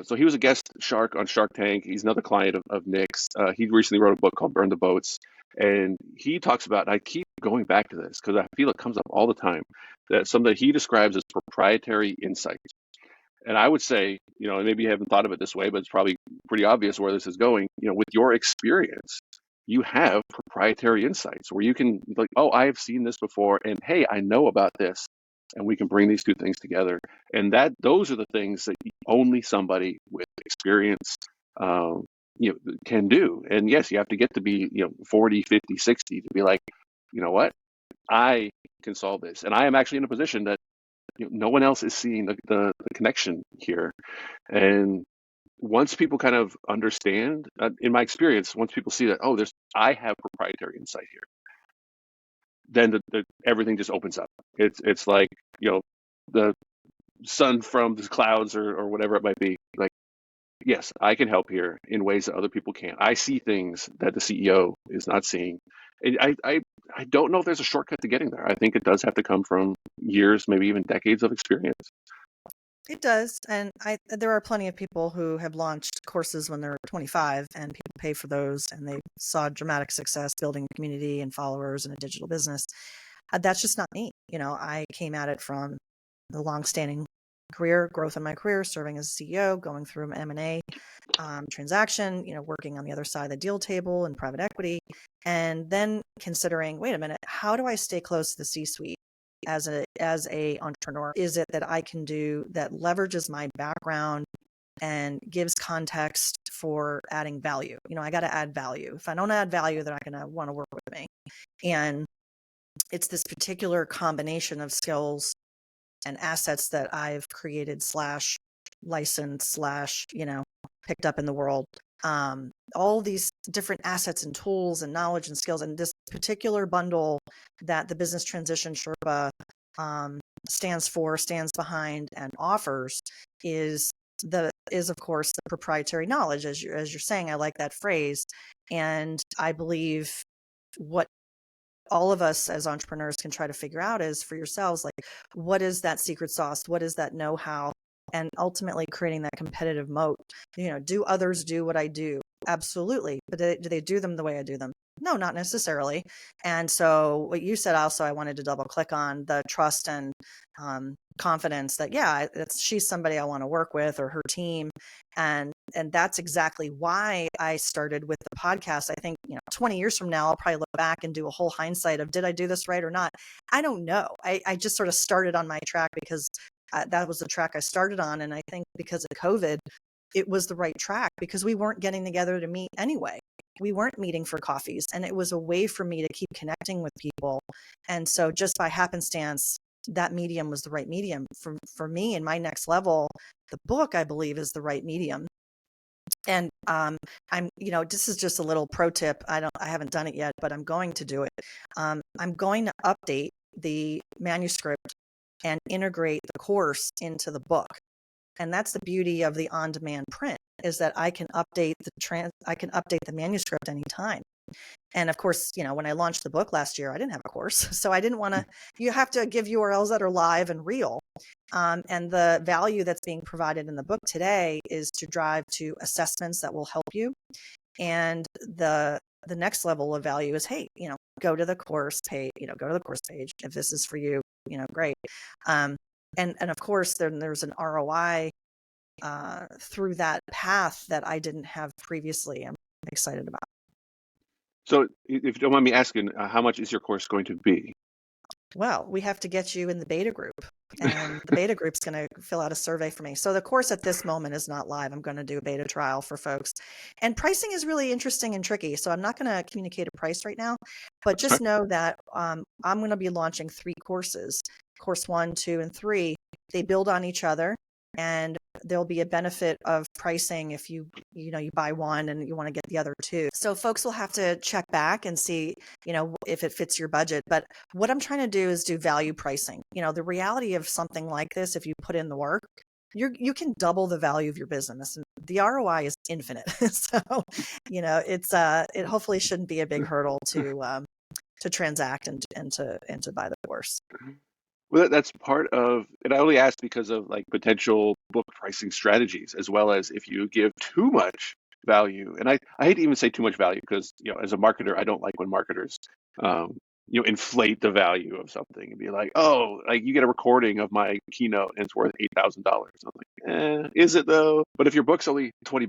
So he was a guest shark on Shark Tank. He's another client of Nick's. He recently wrote a book called Burn the Boats, and he talks about, and I keep going back to this because I feel it comes up all the time, that something that he describes as proprietary insights. And I would say, and maybe you haven't thought of it this way, but it's probably pretty obvious where this is going. With your experience, you have proprietary insights where you can like, oh, I have seen this before, and hey, I know about this, and we can bring these two things together. And those are the things that only somebody with experience, can do. And yes, you have to get to be, 40, 50, 60 to be like, you know what, I can solve this. And I am actually in a position that no one else is seeing the connection here. And once people kind of understand, in my experience, once people see that, oh, I have proprietary insight here, then everything just opens up. It's like, the sun from the clouds or whatever it might be. Like, yes, I can help here in ways that other people can't. I see things that the CEO is not seeing. And I don't know if there's a shortcut to getting there. I think it does have to come from years, maybe even decades of experience. It does. And there are plenty of people who have launched courses when they're 25 and people pay for those and they saw dramatic success building a community and followers and a digital business. That's just not me. I came at it from the longstanding career, growth in my career, serving as a CEO, going through an M&A transaction, working on the other side of the deal table in private equity, and then considering, wait a minute, how do I stay close to the C-suite? As a entrepreneur, is it that I can do that leverages my background and gives context for adding value? I got to add value. If I don't add value, they're not going to want to work with me. And it's this particular combination of skills and assets that I've created / licensed / picked up in the world. All these different assets and tools and knowledge and skills, and this particular bundle that the Business Transition Sherpa stands behind and offers is of course the proprietary knowledge, as you're saying. I like that phrase, and I believe what all of us as entrepreneurs can try to figure out is for yourselves, like, what is that secret sauce? What is that know-how? And ultimately creating that competitive moat. Do others do what I do? Absolutely. But do they do them the way I do them? No, not necessarily. And so what you said also, I wanted to double click on the trust and confidence that, yeah, she's somebody I want to work with, or her team. And that's exactly why I started with the podcast. I think, 20 years from now, I'll probably look back and do a whole hindsight of, did I do this right or not? I don't know. I just sort of started on my track because that was the track I started on. And I think because of COVID, it was the right track because we weren't getting together to meet anyway. We weren't meeting for coffees, and it was a way for me to keep connecting with people. And so just by happenstance, that medium was the right medium for me. And my next level, the book, I believe, is the right medium. And I'm, this is just a little pro tip. I haven't done it yet, but I'm going to do it. I'm going to update the manuscript and integrate the course into the book. And that's the beauty of the on-demand print, is that I can update the manuscript anytime. And of course, when I launched the book last year, I didn't have a course. So I didn't want to, you have to give URLs that are live and real. And the value that's being provided in the book today is to drive to assessments that will help you. And the next level of value is, hey, go to the course page, go to the course page. If this is for you, great. And of course, then there's an ROI through that path that I didn't have previously. I'm excited about. So if you don't mind me asking, how much is your course going to be? Well, we have to get you in the beta group, and the beta group's going to fill out a survey for me. So the course at this moment is not live. I'm going to do a beta trial for folks. And pricing is really interesting and tricky. So I'm not going to communicate a price right now, but just know that I'm going to be launching 3 courses, course 1, 2, and 3. They build on each other, and there'll be a benefit of pricing if you buy one and you want to get the other 2. So folks will have to check back and see, if it fits your budget. But what I'm trying to do is do value pricing. The reality of something like this, if you put in the work, you can double the value of your business, and the ROI is infinite. So, it hopefully shouldn't be a big hurdle to transact and to buy the course. Well, that's part of, and I only asked because of like potential book pricing strategies, as well as if you give too much value. And I hate to even say too much value because, as a marketer, I don't like when marketers, inflate the value of something and be like, oh, like you get a recording of my keynote and it's worth $8,000. I'm like, is it though? But if your book's only $20,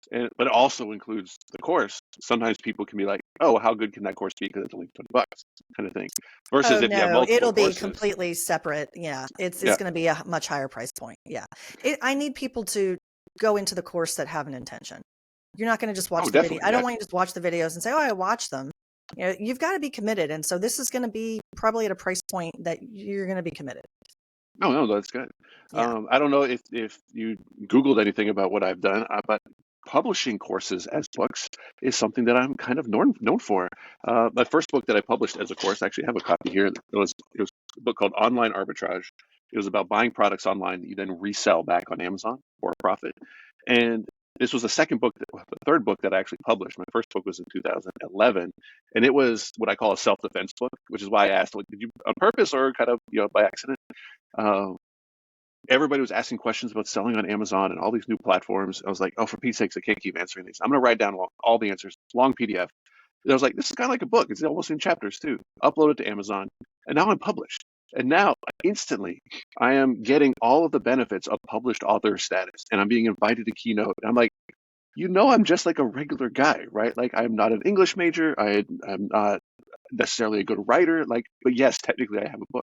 but it also includes the course, sometimes people can be like, oh, how good can that course be because it's only $20 kind of thing. Versus if you have multiple it'll courses, be completely separate. Yeah, it's going to be a much higher price point. Yeah, I need people to go into the course that have an intention. You're not going to just watch the video. I don't want you to just watch the videos and say, oh, I watched them. You've got to be committed. And so this is going to be probably at a price point that you're going to be committed. No, that's good. Yeah. I don't know if you Googled anything about what I've done, but publishing courses as books is something that I'm kind of known for. My first book that I published as a course, I actually have a copy here. It was a book called Online Arbitrage. It was about buying products online that you then resell back on Amazon for a profit. And this was the third book that I actually published. My first book was in 2011, and it was what I call a self-defense book, which is why I asked, did you on purpose or kind of by accident? Everybody was asking questions about selling on Amazon and all these new platforms. I was like, oh, for Pete's sakes, I can't keep answering these. I'm going to write down all the answers, long PDF. And I was like, this is kind of like a book. It's almost in chapters too. Upload it to Amazon. And now I'm published. And now instantly I am getting all of the benefits of published author status. And I'm being invited to keynote. And I'm like, I'm just like a regular guy, right? Like I'm not an English major. I'm not necessarily a good writer. But yes, technically I have a book.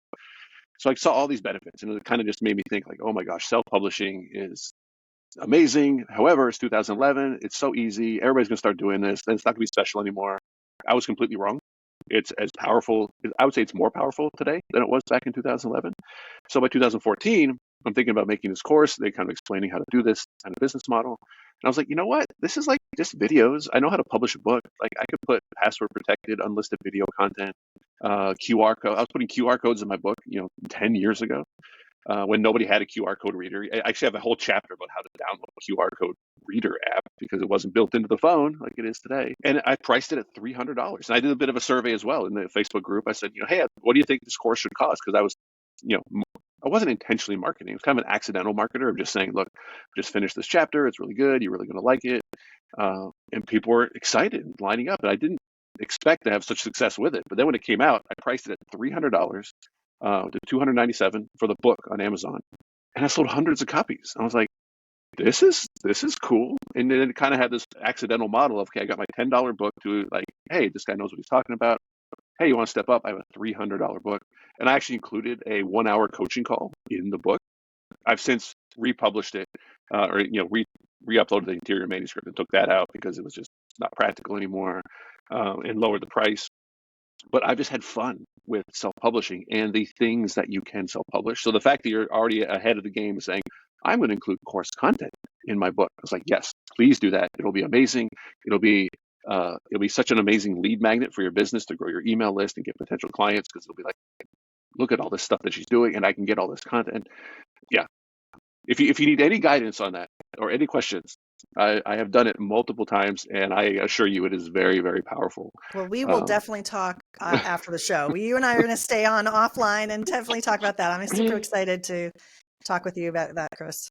So I saw all these benefits, and it kind of just made me think like, oh my gosh, self-publishing is amazing. However, it's 2011. It's so easy. Everybody's going to start doing this. And it's not going to be special anymore. I was completely wrong. It's as powerful. I would say it's more powerful today than it was back in 2011. So by 2014, I'm thinking about making this course. They kind of explaining how to do this kind of business model. And I was like, you know what? This is like just videos. I know how to publish a book. Like I could put password protected, unlisted video content, QR code. I was putting QR codes in my book, 10 years ago. When nobody had a QR code reader. I actually have a whole chapter about how to download a QR code reader app because it wasn't built into the phone like it is today. And I priced it at $300. And I did a bit of a survey as well in the Facebook group. I said, hey, what do you think this course should cost? Because I was, I wasn't intentionally marketing. It was kind of an accidental marketer of just saying, look, just finished this chapter. It's really good. You're really going to like it. And people were excited and lining up. And I didn't expect to have such success with it. But then when it came out, I priced it at $300 to $297 for the book on Amazon. And I sold hundreds of copies. I was like, this is cool. And then it kind of had this accidental model of, okay, I got my $10 book to like, hey, this guy knows what he's talking about. Hey, you want to step up? I have a $300 book. And I actually included a 1-hour coaching call in the book. I've since republished it re-uploaded the interior manuscript and took that out because it was just not practical anymore and lowered the price. But I've just had fun with self-publishing and the things that you can self-publish. So the fact that you're already ahead of the game is saying, I'm going to include course content in my book. I was like, yes, please do that. It'll be amazing. It'll be such an amazing lead magnet for your business to grow your email list and get potential clients because it'll be like, look at all this stuff that she's doing, and I can get all this content. Yeah. If you need any guidance on that or any questions, I have done it multiple times, and I assure you it is very, very powerful. Well, we will definitely talk after the show. You and I are going to stay on offline and definitely talk about that. I'm super excited to talk with you about that, Chris.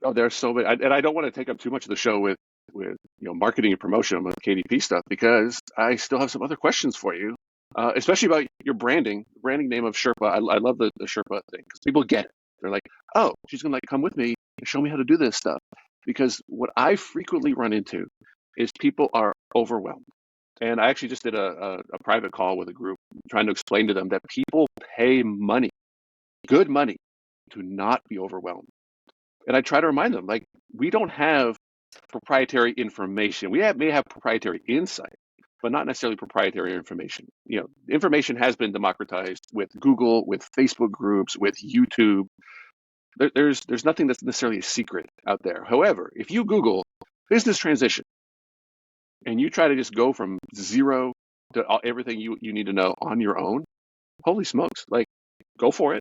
Oh, there's so many, and I don't want to take up too much of the show with marketing and promotion with KDP stuff, because I still have some other questions for you, especially about your branding name of Sherpa. I love the Sherpa thing, because people get it. They're like, oh, she's gonna come with me and show me how to do this stuff. Because what I frequently run into is people are overwhelmed. And I actually just did a private call with a group trying to explain to them that people pay money, good money, to not be overwhelmed. And I try to remind them, like, we don't have proprietary information. We may have proprietary insight, but not necessarily proprietary information. Information has been democratized with Google, with Facebook groups, with YouTube. There's nothing that's necessarily a secret out there. However, if you Google business transition and you try to just go from zero to everything you need to know on your own, holy smokes, like, go for it.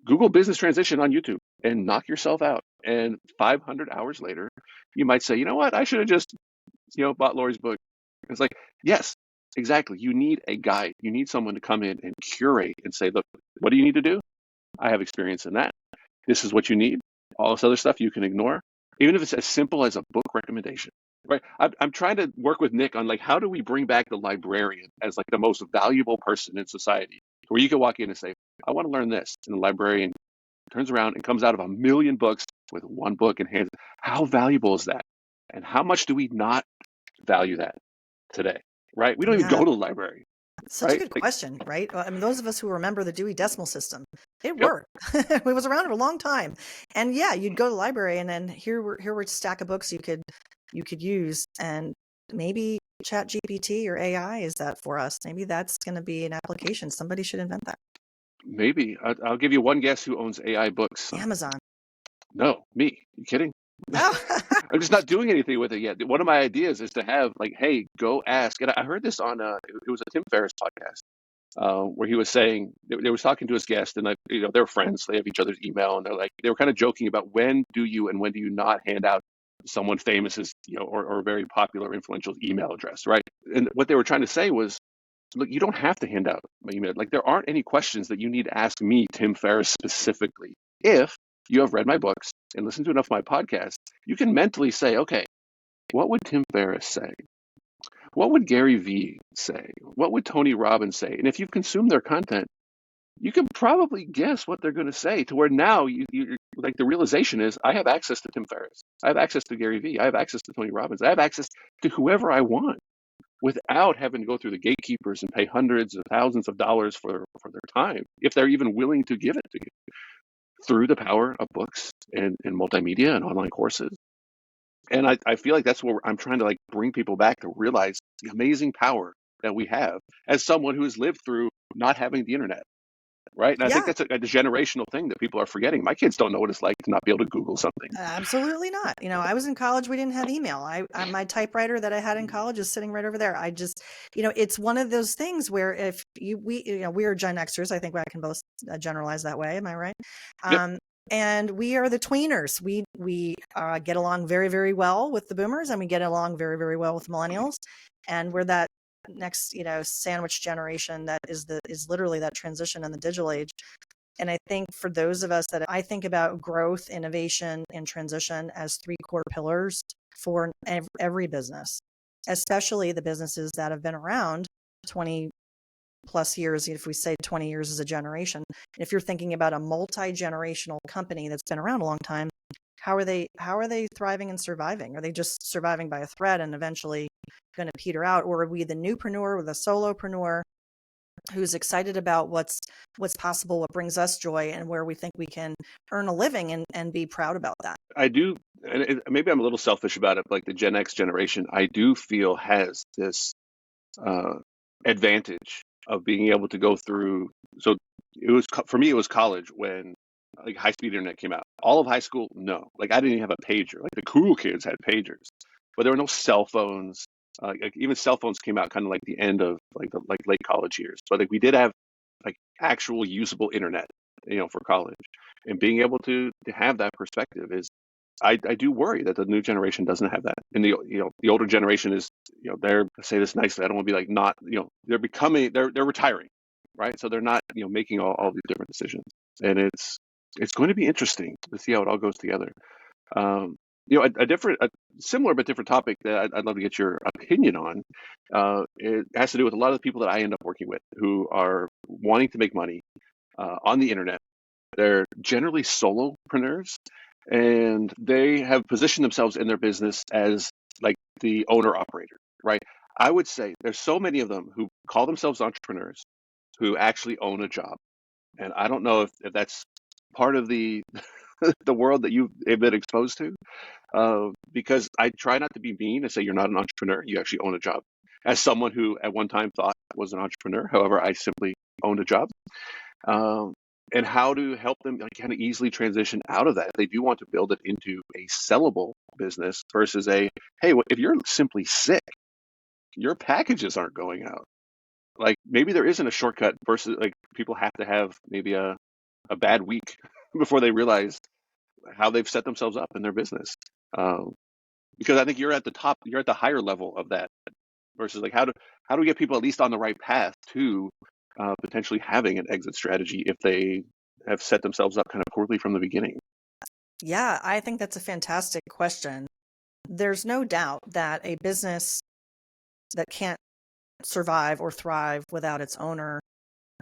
Google business transition on YouTube and knock yourself out. And 500 hours later, you might say, you know what, I should have just, bought Laurie's book. It's like, yes, exactly. You need a guide. You need someone to come in and curate and say, look, what do you need to do? I have experience in that. This is what you need. All this other stuff you can ignore, even if it's as simple as a book recommendation. Right? I'm trying to work with Nick on, like, how do we bring back the librarian as, like, the most valuable person in society, where you can walk in and say, I want to learn this, and the librarian turns around and comes out of 1 million books with one book in hand. How valuable is that? And how much do we not value that today? Right? We don't even go to the library. Such a good question, right? I mean, those of us who remember the Dewey Decimal System, it worked. It was around for a long time. And yeah, you'd go to the library, and then here were a stack of books you could use. And maybe ChatGPT or AI is that for us. Maybe that's going to be an application. Somebody should invent that. Maybe. I'll give you one guess who owns AI books. Amazon. No, me. You kidding? Oh. I'm just not doing anything with it yet. One of my ideas is to have, like, hey, go ask. And I heard this on, it was a Tim Ferriss podcast, where he was saying, they was talking to his guest, and they're friends. They have each other's email, and they were kind of joking about when do you and when do you not hand out someone famous's, or a very popular, influential email address, right? And what they were trying to say was, look, you don't have to hand out my email. Like, there aren't any questions that you need to ask me, Tim Ferriss, specifically. If you have read my books and listened to enough of my podcasts, you can mentally say, okay, what would Tim Ferriss say? What would Gary Vee say? What would Tony Robbins say? And if you've consumed their content, you can probably guess what they're going to say, to where now you like, the realization is, I have access to Tim Ferriss. I have access to Gary Vee. I have access to Tony Robbins. I have access to whoever I want, without having to go through the gatekeepers and pay hundreds of thousands of dollars for their time, if they're even willing to give it to you, through the power of books and multimedia and online courses. And I feel like that's what I'm trying to, like, bring people back to realize the amazing power that we have as someone who has lived through not having the internet. Right. And I think that's a generational thing that people are forgetting. My kids don't know what it's like to not be able to Google something. Absolutely not. I was in college. We didn't have email. My typewriter that I had in college is sitting right over there. I just, it's one of those things where if we are Gen Xers. I think I can both generalize that way. Am I right? Yep. And we are the tweeners. We get along very, very well with the boomers, and we get along very, very well with millennials. And we're that next, sandwich generation that is literally that transition in the digital age. And I think for those of us that I think about growth, innovation, and transition as 3 core pillars for every business, especially the businesses that have been around 20 plus years. If we say 20 years as a generation, if you're thinking about a multi-generational company that's been around a long time, how are they thriving and surviving? Are they just surviving by a thread and eventually going to peter out? Or are we the newpreneur or the solopreneur who's excited about what's possible, what brings us joy, and where we think we can earn a living and be proud about that? I do, and maybe I'm a little selfish about it, like the Gen X generation, I do feel has this advantage of being able to go through. So for me, it was college when, like, high-speed internet came out. All of high school, no. Like, I didn't even have a pager. Like, the cool kids had pagers, but there were no cell phones. Like, even cell phones came out kind of like the end of like late college years. But, like, we did have like actual usable internet, for college. And being able to have that perspective is, I do worry that the new generation doesn't have that. And the older generation is, they're, I say this nicely, I don't want to be like, not, they're retiring, right? So they're not, making all these different decisions. And it's going to be interesting to see how it all goes together. Um, a similar but different topic that I'd love to get your opinion on. It has to do with a lot of the people that I end up working with who are wanting to make money on the internet. They're generally solopreneurs, and they have positioned themselves in their business as like the owner operator, right? I would say there's so many of them who call themselves entrepreneurs who actually own a job. And I don't know if that's part of the the world that you've been exposed to, because I try not to be mean and say you're not an entrepreneur. You actually own a job. As someone who at one time thought was an entrepreneur, however, I simply owned a job. Um, and how to help them like, kind of easily transition out of that if they do want to build it into a sellable business versus a, hey, if you're simply sick, your packages aren't going out. Like maybe there isn't a shortcut versus like people have to have maybe a bad week before they realize how they've set themselves up in their business. Um, because I think you're at the top, you're at the higher level of that versus like how do we get people at least on the right path to potentially having an exit strategy if they have set themselves up kind of poorly from the beginning? Yeah, I think that's a fantastic question. There's no doubt that a business that can't survive or thrive without its owner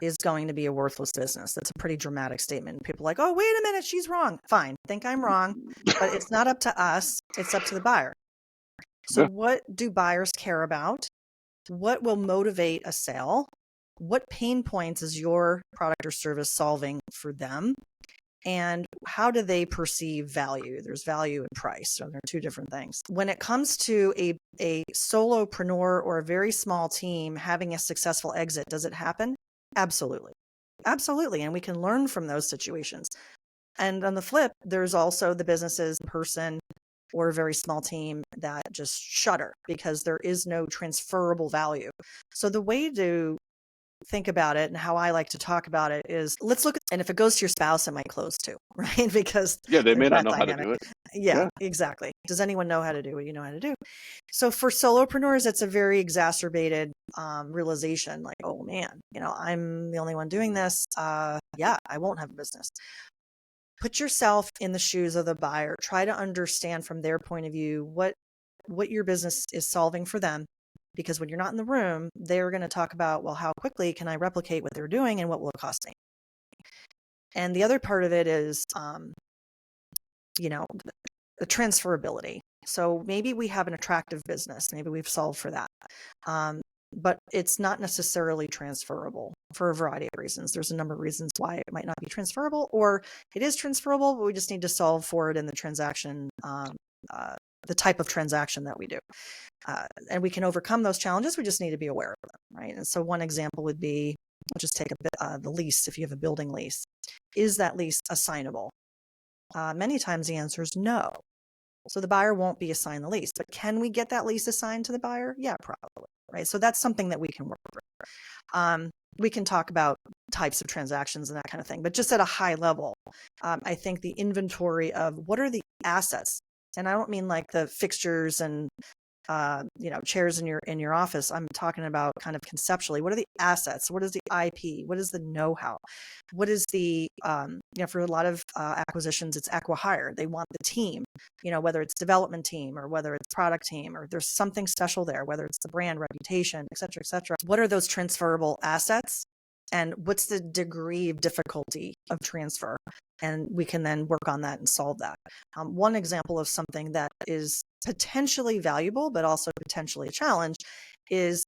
is going to be a worthless business. That's a pretty dramatic statement. People are like, oh, wait a minute, she's wrong. Fine, think I'm wrong, but it's not up to us. It's up to the buyer. So Yeah. what do buyers care about? What will motivate a sale? What pain points is your product or service solving for them? And how do they perceive value? There's value and price. So they're two different things. When it comes to a solopreneur or a very small team having a successful exit, does it happen? Absolutely. Absolutely. And we can learn from those situations. And on the flip, there's also the businesses, person, or a very small team that just shudder because there is no transferable value. So the way to think about it and how I like to talk about it is let's look at, and if it goes to your spouse, it might close too, right? Because Yeah, they there's may not that know how to dynamic. do it. Yeah, Yeah. exactly. Does anyone know how to do what you know how to do? So for solopreneurs, it's a very exacerbated realization like, oh man, I'm the only one doing this. Yeah, I won't have a business. Put yourself in the shoes of the buyer. Try to understand from their point of view what your business is solving for them. Because when you're not in the room, they're going to talk about, well, how quickly can I replicate what they're doing and what will it cost me? And the other part of it is, the transferability. So maybe we have an attractive business. Maybe we've solved for that. But it's not necessarily transferable for a variety of reasons. There's a number of reasons why it might not be transferable, or it is transferable, but we just need to solve for it in the transaction, the type of transaction that we do. And we can overcome those challenges. We just need to be aware of them, right? And so one example would be, we'll just take the lease. If you have a building lease, is that lease assignable? Many times the answer is no. So the buyer won't be assigned the lease. But can we get that lease assigned to the buyer? Yeah, probably, right? So that's something that we can work through. We can talk about types of transactions and that kind of thing. But just at a high level, I think the inventory of what are the assets, and I don't mean like the fixtures and chairs in your office. I'm talking about kind of conceptually. What are the assets? What is the IP? What is the know-how? What is the for a lot of acquisitions, it's acqui-hire. They want the team, whether it's development team or whether it's product team, or there's something special there, whether it's the brand reputation, et cetera, et cetera. What are those transferable assets? And what's the degree of difficulty of transfer? And we can then work on that and solve that. One example of something that is potentially valuable, but also potentially a challenge is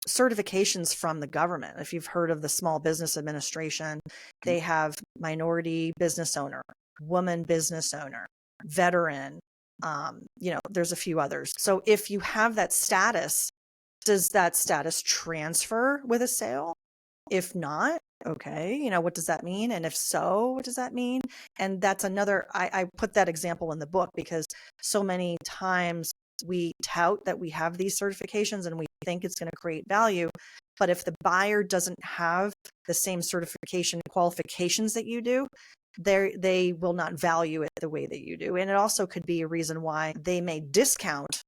certifications from the government. If you've heard of the Small Business Administration, they have minority business owner, woman business owner, veteran, there's a few others. So if you have that status, does that status transfer with a sale? If not, okay, what does that mean? And if so, what does that mean? And that's another, I put that example in the book because so many times we tout that we have these certifications and we think it's going to create value. But if the buyer doesn't have the same certification qualifications that you do, they will not value it the way that you do. And it also could be a reason why they may discount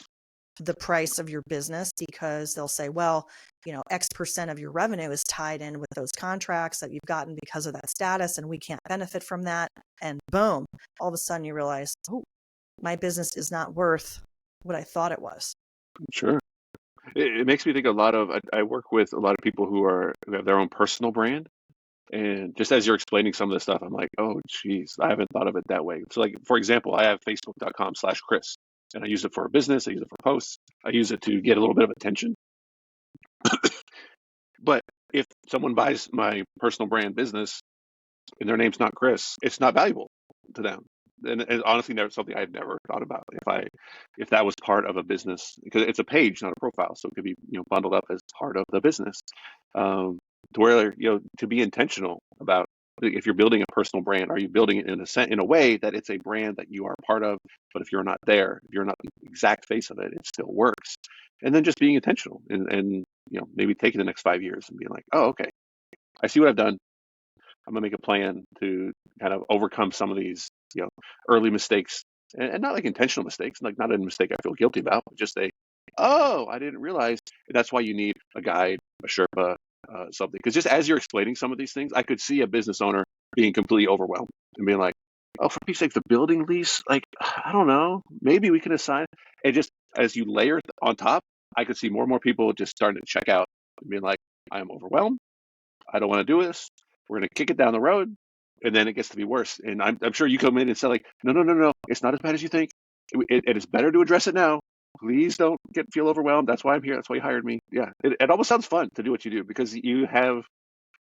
the price of your business, because they'll say, well, X% of your revenue is tied in with those contracts that you've gotten because of that status, and we can't benefit from that. And boom, all of a sudden you realize, oh, my business is not worth what I thought it was. Sure. It makes me think I work with a lot of people who have their own personal brand. And just as you're explaining some of this stuff, I'm like, oh, geez, I haven't thought of it that way. So like, for example, I have facebook.com/Chris, and I use it for business. I use it for posts. I use it to get a little bit of attention. But if someone buys my personal brand business and their name's not Chris, it's not valuable to them. And honestly, that's something I've never thought about. If that was part of a business, because it's a page, not a profile, so it could be bundled up as part of the business. To where to be intentional about, if you're building a personal brand, are you building it in a way that it's a brand that you are part of? But if you're not there, if you're not the exact face of it, it still works. And then just being intentional and maybe taking the next 5 years and being like, oh, okay, I see what I've done. I'm gonna make a plan to kind of overcome some of these early mistakes, and not like intentional mistakes, like not a mistake I feel guilty about, but just I didn't realize. That's why you need a guide, a Sherpa, something. Because just as you're explaining some of these things, I could see a business owner being completely overwhelmed and being like, oh, for Pete's sake, the building lease, like, I don't know, maybe we can assign. And just as you layer it on top, I could see more and more people just starting to check out and being like, I am overwhelmed. I don't want to do this. We're going to kick it down the road. And then it gets to be worse. And I'm sure you come in and say like, no, it's not as bad as you think. It is better to address it now. Please don't feel overwhelmed. That's why I'm here. That's why you hired me. Yeah. It almost sounds fun to do what you do, because you have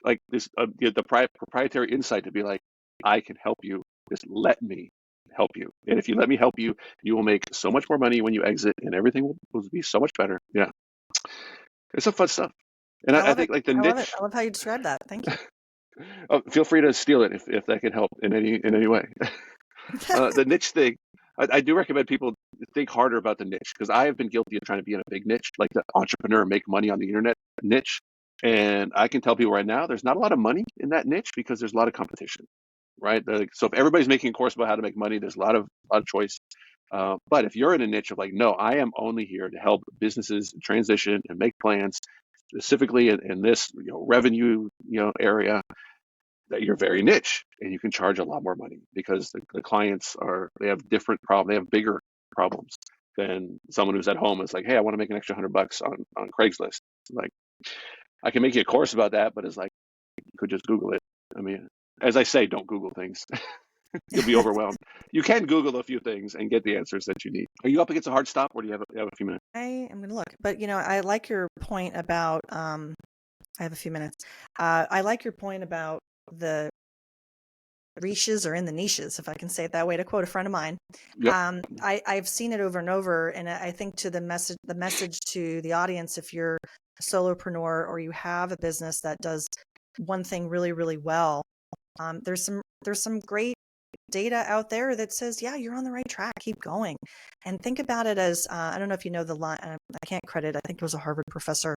like this, the proprietary insight to be like, I can help you. Just let me help you. And if you let me help you, you will make so much more money when you exit, and everything will be so much better. Yeah. It's some fun stuff. And I think like the niche. I love how you describe that. Thank you. Oh, feel free to steal it if that can help in any way. The niche thing, I do recommend people think harder about the niche, because I have been guilty of trying to be in a big niche, like the entrepreneur, make money on the internet niche. And I can tell people right now, there's not a lot of money in that niche because there's a lot of competition, right? So if everybody's making a course about how to make money, there's a lot of choice. But if you're in a niche of like, no, I am only here to help businesses transition and make plans, specifically in this revenue area, that you're very niche, and you can charge a lot more money, because the clients they have different problems, they have bigger problems than someone who's at home. It's like, hey, I want to make an extra $100 on Craigslist. Like, I can make you a course about that, but it's like, you could just Google it. I mean, as I say, don't Google things. You'll be overwhelmed. You can Google a few things and get the answers that you need. Are you up against a hard stop, or do you have a few minutes? I am going to look, but I like your point about, I have a few minutes. I like your point about the riches are in the niches, if I can say it that way, to quote a friend of mine. Yep. I've seen it over and over, and I think to the message to the audience, if you're a solopreneur or you have a business that does one thing really, really well, there's some great data out there that says, yeah, you're on the right track, keep going. And think about it as, I don't know if you know the line, I can't credit, I think it was a Harvard professor,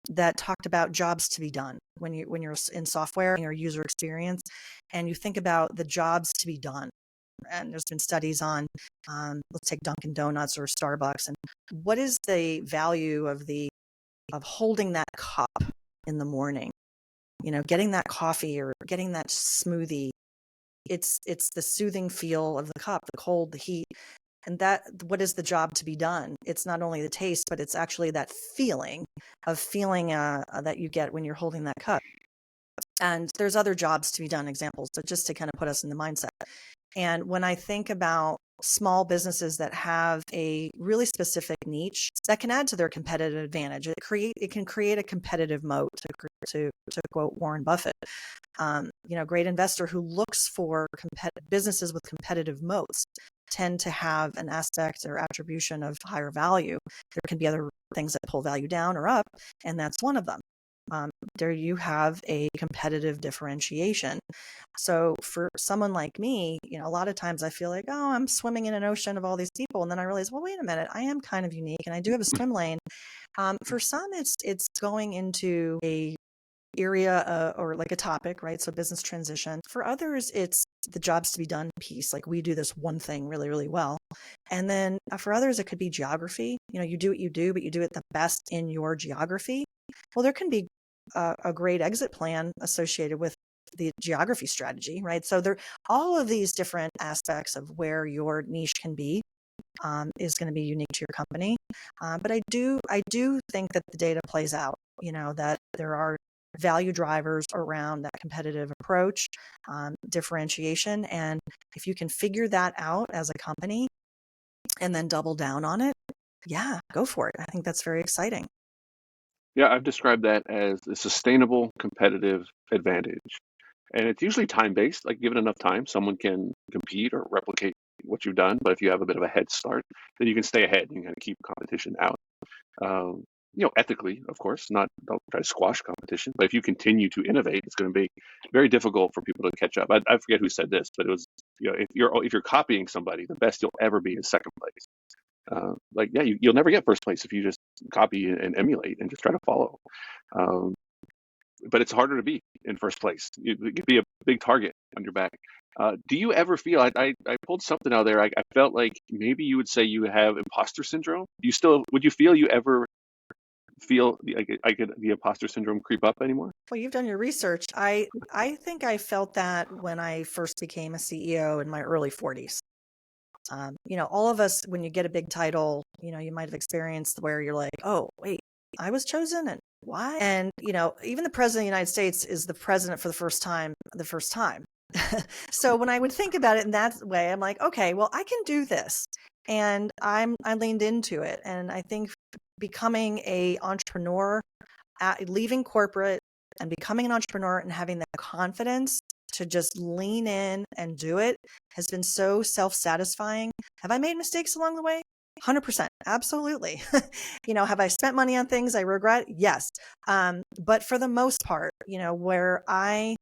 that talked about jobs to be done when you're in software and your user experience, and you think about the jobs to be done. And there's been studies on, let's take Dunkin' Donuts or Starbucks, and what is the value of holding that cup in the morning, getting that coffee or getting that smoothie. It's the soothing feel of the cup, the cold, the heat. And what is the job to be done? It's not only the taste, but it's actually that feeling that you get when you're holding that cup. And there's other jobs to be done, examples, but just to kind of put us in the mindset. And when I think about small businesses that have a really specific niche that can add to their competitive advantage, it can create a competitive moat, to quote Warren Buffett. Great investor who looks for businesses with competitive moats tend to have an aspect or attribution of higher value. There can be other things that pull value down or up, and that's one of them. There you have a competitive differentiation. So for someone like me, a lot of times I feel like, oh, I'm swimming in an ocean of all these people. And then I realize, well, wait a minute, I am kind of unique and I do have a swim lane. For some, it's going into a area or like a topic, right? So business transition. For others, it's the jobs to be done piece. Like we do this one thing really, really well. And then for others, it could be geography. You do what you do, but you do it the best in your geography. Well, there can be a great exit plan associated with the geography strategy, right? So there, all of these different aspects of where your niche can be is going to be unique to your company. But I do think that the data plays out, that there are value drivers around that competitive approach, differentiation. And if you can figure that out as a company and then double down on it, yeah, go for it. I think that's very exciting. Yeah, I've described that as a sustainable competitive advantage. And it's usually time-based, like given enough time, someone can compete or replicate what you've done. But if you have a bit of a head start, then you can stay ahead and kind of keep competition out. Ethically, of course, don't try to squash competition. But if you continue to innovate, it's going to be very difficult for people to catch up. I forget who said this, but it was, if you're copying somebody, the best you'll ever be is second place. You'll never get first place if you just copy and emulate and just try to follow. But it's harder to be in first place. You could be a big target on your back. Do you ever feel, I pulled something out there, I felt like maybe you would say you have imposter syndrome. Would you feel you ever feel the imposter syndrome creep up anymore? Well, you've done your research. I think I felt that when I first became a CEO in my early 40s. All of us, when you get a big title, you might have experienced where you're like, oh, wait, I was chosen and why? And, even the president of the United States is the president for the first time. So when I would think about it in that way, I'm like, okay, well, I can do this. And I leaned into it. And I think becoming a entrepreneur, leaving corporate and becoming an entrepreneur and having that confidence to just lean in and do it has been so self-satisfying. Have I made mistakes along the way? 100%. Absolutely. Have I spent money on things I regret? Yes. But for the most part, where I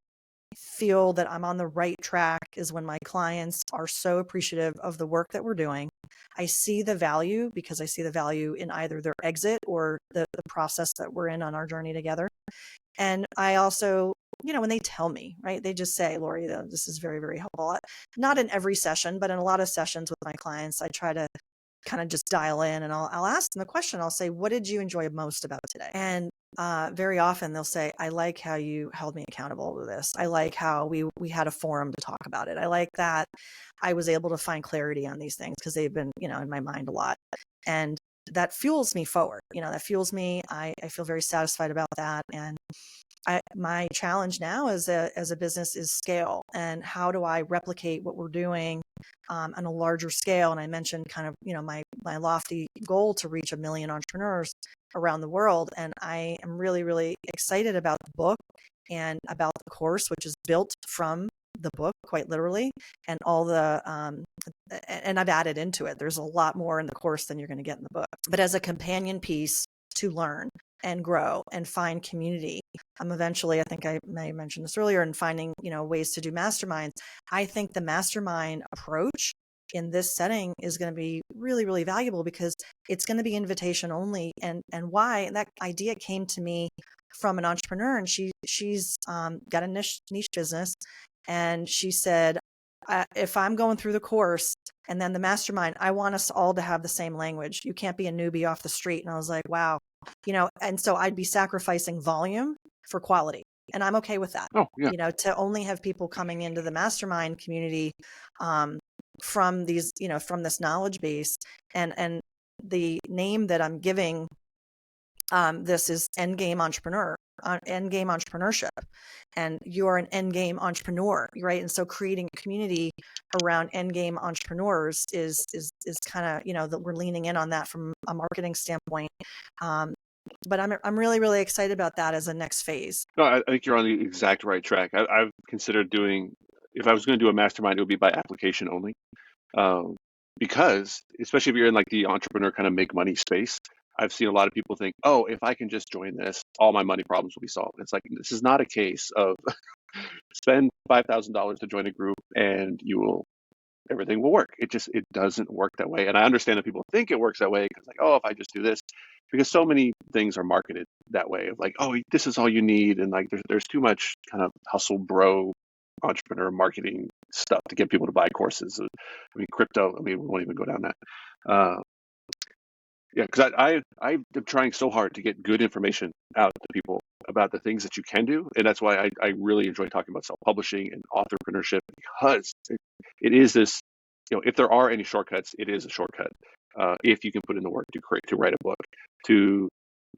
feel that I'm on the right track is when my clients are so appreciative of the work that we're doing. I see the value because I see the value in either their exit or the process that we're in on our journey together. And I also, when they tell me, right, they just say, Laurie, this is very, very helpful. Not in every session, but in a lot of sessions with my clients, I try to kind of just dial in and I'll ask them the question. I'll say, what did you enjoy most about today? And very often they'll say, I like how you held me accountable to this. I like how we had a forum to talk about it. I like that I was able to find clarity on these things because they've been, in my mind a lot. And that fuels me forward. That fuels me. I feel very satisfied about that. And my challenge now as a business is scale, and how do I replicate what we're doing on a larger scale? And I mentioned kind of, my lofty goal to reach 1 million entrepreneurs around the world. And I am really, really excited about the book and about the course, which is built from the book, quite literally, and all the, and I've added into it. There's a lot more in the course than you're going to get in the book, but as a companion piece to learn and grow and find community. Eventually, I think I may have mentioned this earlier, in finding, ways to do masterminds. I think the mastermind approach in this setting is going to be really, really valuable because it's going to be invitation only. And why? And that idea came to me from an entrepreneur, and she's got a niche business. And she said, if I'm going through the course and then the mastermind, I want us all to have the same language. You can't be a newbie off the street. And I was like, wow, and so I'd be sacrificing volume for quality. And I'm okay with that. Oh, yeah. To only have people coming into the mastermind community from these, from this knowledge base, and the name that I'm giving this is Endgame Entrepreneurship, and you're an endgame entrepreneur, right? And so creating a community around endgame entrepreneurs is kind of, that we're leaning in on that from a marketing standpoint. But I'm really, really excited about that as a next phase. No, I think you're on the exact right track. I've considered if I was going to do a mastermind, it would be by application only. Because especially if you're in like the entrepreneur kind of make money space, I've seen a lot of people think, oh, if I can just join this, all my money problems will be solved. It's like, this is not a case of spend $5,000 to join a group and you will everything will work. It doesn't work that way. And I understand that people think it works that way because like, oh, if I just do this, because so many things are marketed that way of like, oh, this is all you need. And like, there's too much kind of hustle bro entrepreneur marketing stuff to get people to buy courses. I mean, crypto, I mean, we won't even go down that. Uh, yeah, because I'm trying so hard to get good information out to people about the things that you can do, and that's why I really enjoy talking about self-publishing and authorpreneurship because it is this, if there are any shortcuts, it is a shortcut. If you can put in the work to write a book, to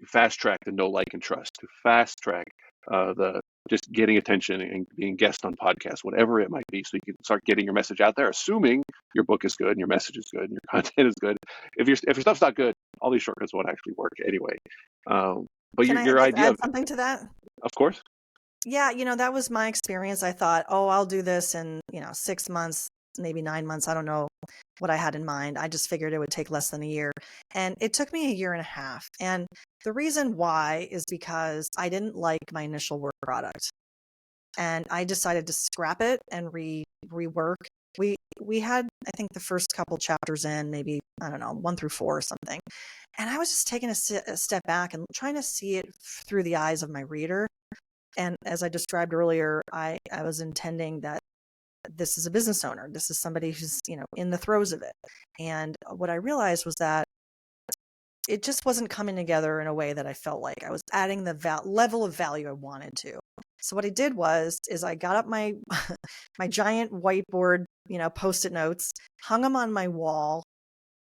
fast track the know, like, and trust, to fast track the just getting attention and being guest on podcasts, whatever it might be, so you can start getting your message out there, assuming your book is good and your message is good and your content is good. If your stuff's not good, all these shortcuts won't actually work anyway. But Can I your just idea add of something to that? course. Yeah, that was my experience. I thought, oh, I'll do this in, 6 months, maybe 9 months. I don't know what I had in mind. I just figured it would take less than a year. And it took me a year and a half. And the reason why is because I didn't like my initial work product. And I decided to scrap it and rework. We had, I think, the first couple chapters in, maybe, I don't know, 1 through 4 or something. And I was just taking a step back and trying to see it through the eyes of my reader. And as I described earlier, I was intending that this is a business owner. This is somebody who's, in the throes of it. And what I realized was that it just wasn't coming together in a way that I felt like I was adding the level of value I wanted to. So what I did is I got up my my giant whiteboard, Post-it notes, hung them on my wall,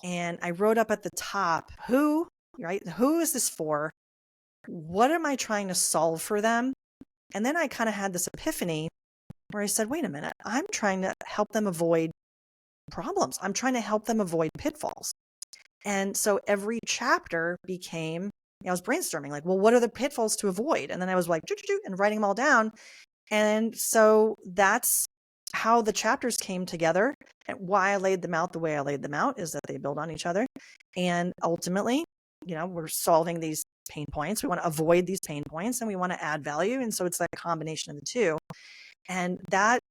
and I wrote up at the top, who is this for? What am I trying to solve for them? And then I kind of had this epiphany where I said, wait a minute, I'm trying to help them avoid problems. I'm trying to help them avoid pitfalls. And so every chapter became, I was brainstorming like, well, what are the pitfalls to avoid? And then I was like, and writing them all down. And so that's how the chapters came together. And why I laid them out the way I laid them out is that they build on each other. And ultimately, we're solving these pain points. We want to avoid these pain points and we want to add value. And so it's that combination of the two. And that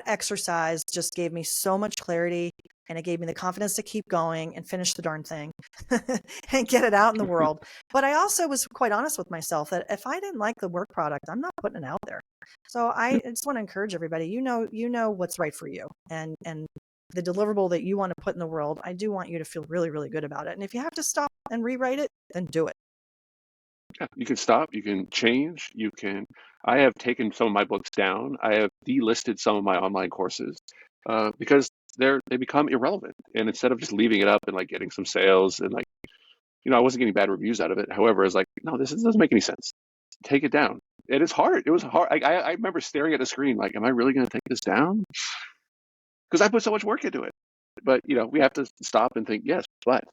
exercise just gave me so much clarity, and it gave me the confidence to keep going and finish the darn thing and get it out in the world. But I also was quite honest with myself that if I didn't like the work product, I'm not putting it out there. So I just want to encourage everybody, you know what's right for you, and the deliverable that you want to put in the world. I do want you to feel really, really good about it. And if you have to stop and rewrite it, then do it. Yeah, you can stop, you can change, I have taken some of my books down. I have delisted some of my online courses because they become irrelevant. And instead of just leaving it up and like getting some sales and like, I wasn't getting bad reviews out of it. However, it's like, no, this doesn't make any sense. Take it down. It is hard. It was hard. I remember staring at the screen like, am I really going to take this down? Because I put so much work into it. But, we have to stop and think, yes, but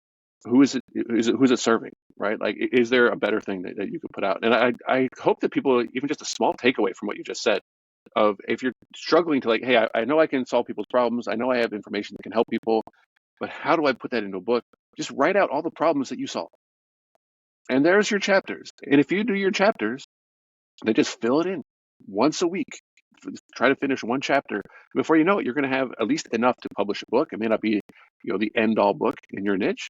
who's it serving, right? Like, is there a better thing that you could put out? And I hope that people, even just a small takeaway from what you just said, of if you're struggling to like, hey, I know I can solve people's problems. I know I have information that can help people, but how do I put that into a book? Just write out all the problems that you solve. And there's your chapters. And if you do your chapters, they just fill it in once a week. Try to finish one chapter. Before you know it, you're going to have at least enough to publish a book. It may not be, the end-all book in your niche.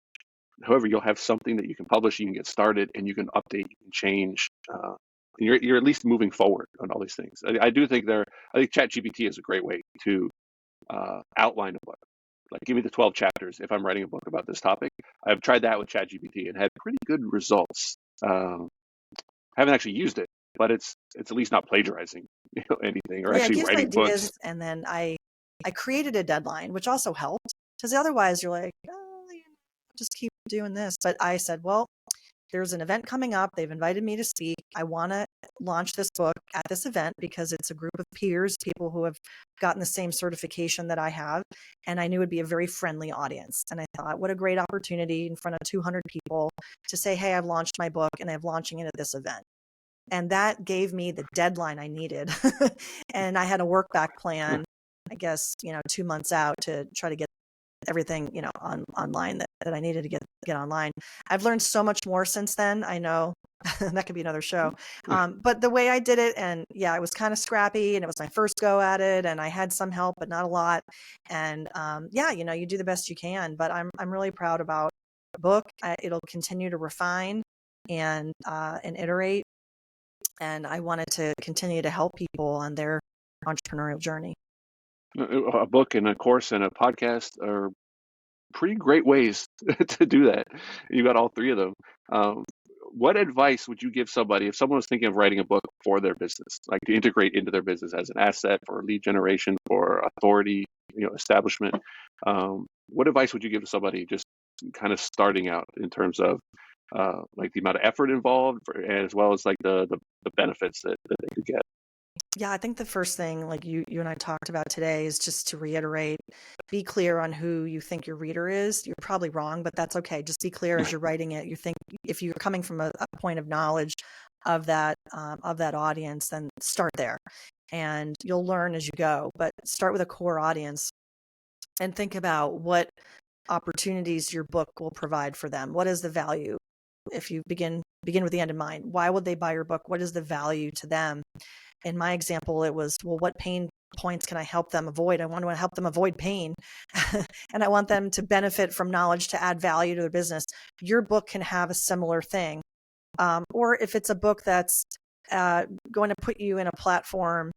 However, you'll have something that you can publish, you can get started, and you can update and change. You're at least moving forward on all these things. I think ChatGPT is a great way to outline a book. Like, give me the 12 chapters if I'm writing a book about this topic. I've tried that with ChatGPT and had pretty good results. Haven't actually used it, but it's at least not plagiarizing anything or actually writing books. And then I created a deadline, which also helped, because otherwise you're like, oh, just keep doing this. But I said, well, there's an event coming up. They've invited me to speak. I want to launch this book at this event because it's a group of peers, people who have gotten the same certification that I have. And I knew it'd be a very friendly audience. And I thought, what a great opportunity in front of 200 people to say, hey, I've launched my book and I'm launching it at this event. And that gave me the deadline I needed. And I had a work back plan, I guess, 2 months out to try to get everything, online that I needed to get online. I've learned so much more since then. I know that could be another show. But the way I did it, and it was kind of scrappy, and it was my first go at it, and I had some help, but not a lot. And you do the best you can. But I'm really proud about the book. It'll continue to refine and iterate. And I wanted to continue to help people on their entrepreneurial journey. A book and a course and a podcast are pretty great ways to do that. You got all three of them. What advice would you give somebody if someone was thinking of writing a book for their business, like to integrate into their business as an asset for lead generation, for authority, establishment? What advice would you give to somebody just kind of starting out in terms of like the amount of effort involved, as well as like the benefits that they could get? Yeah, I think the first thing, like you and I talked about today, is just to reiterate, be clear on who you think your reader is. You're probably wrong, but that's okay. Just be clear as you're writing it. You think if you're coming from a point of knowledge of that audience, then start there, and you'll learn as you go. But start with a core audience, and think about what opportunities your book will provide for them. What is the value? If you begin with the end in mind, why would they buy your book? What is the value to them? In my example, it was, well, what pain points can I help them avoid? I want to help them avoid pain. And I want them to benefit from knowledge to add value to their business. Your book can have a similar thing. Or if it's a book that's going to put you in a platform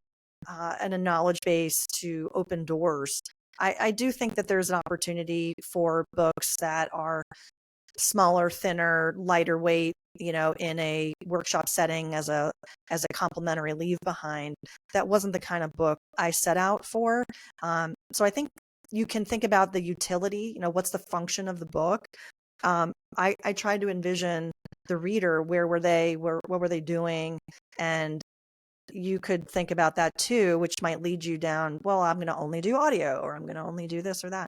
and a knowledge base to open doors, I do think that there's an opportunity for books that are smaller, thinner, lighter weight, in a workshop setting as a complimentary leave behind. That wasn't the kind of book I set out for. So I think you can think about the utility, what's the function of the book. I tried to envision the reader, where were they, what were they doing? And you could think about that too, which might lead you down, well, I'm going to only do audio, or I'm going to only do this or that.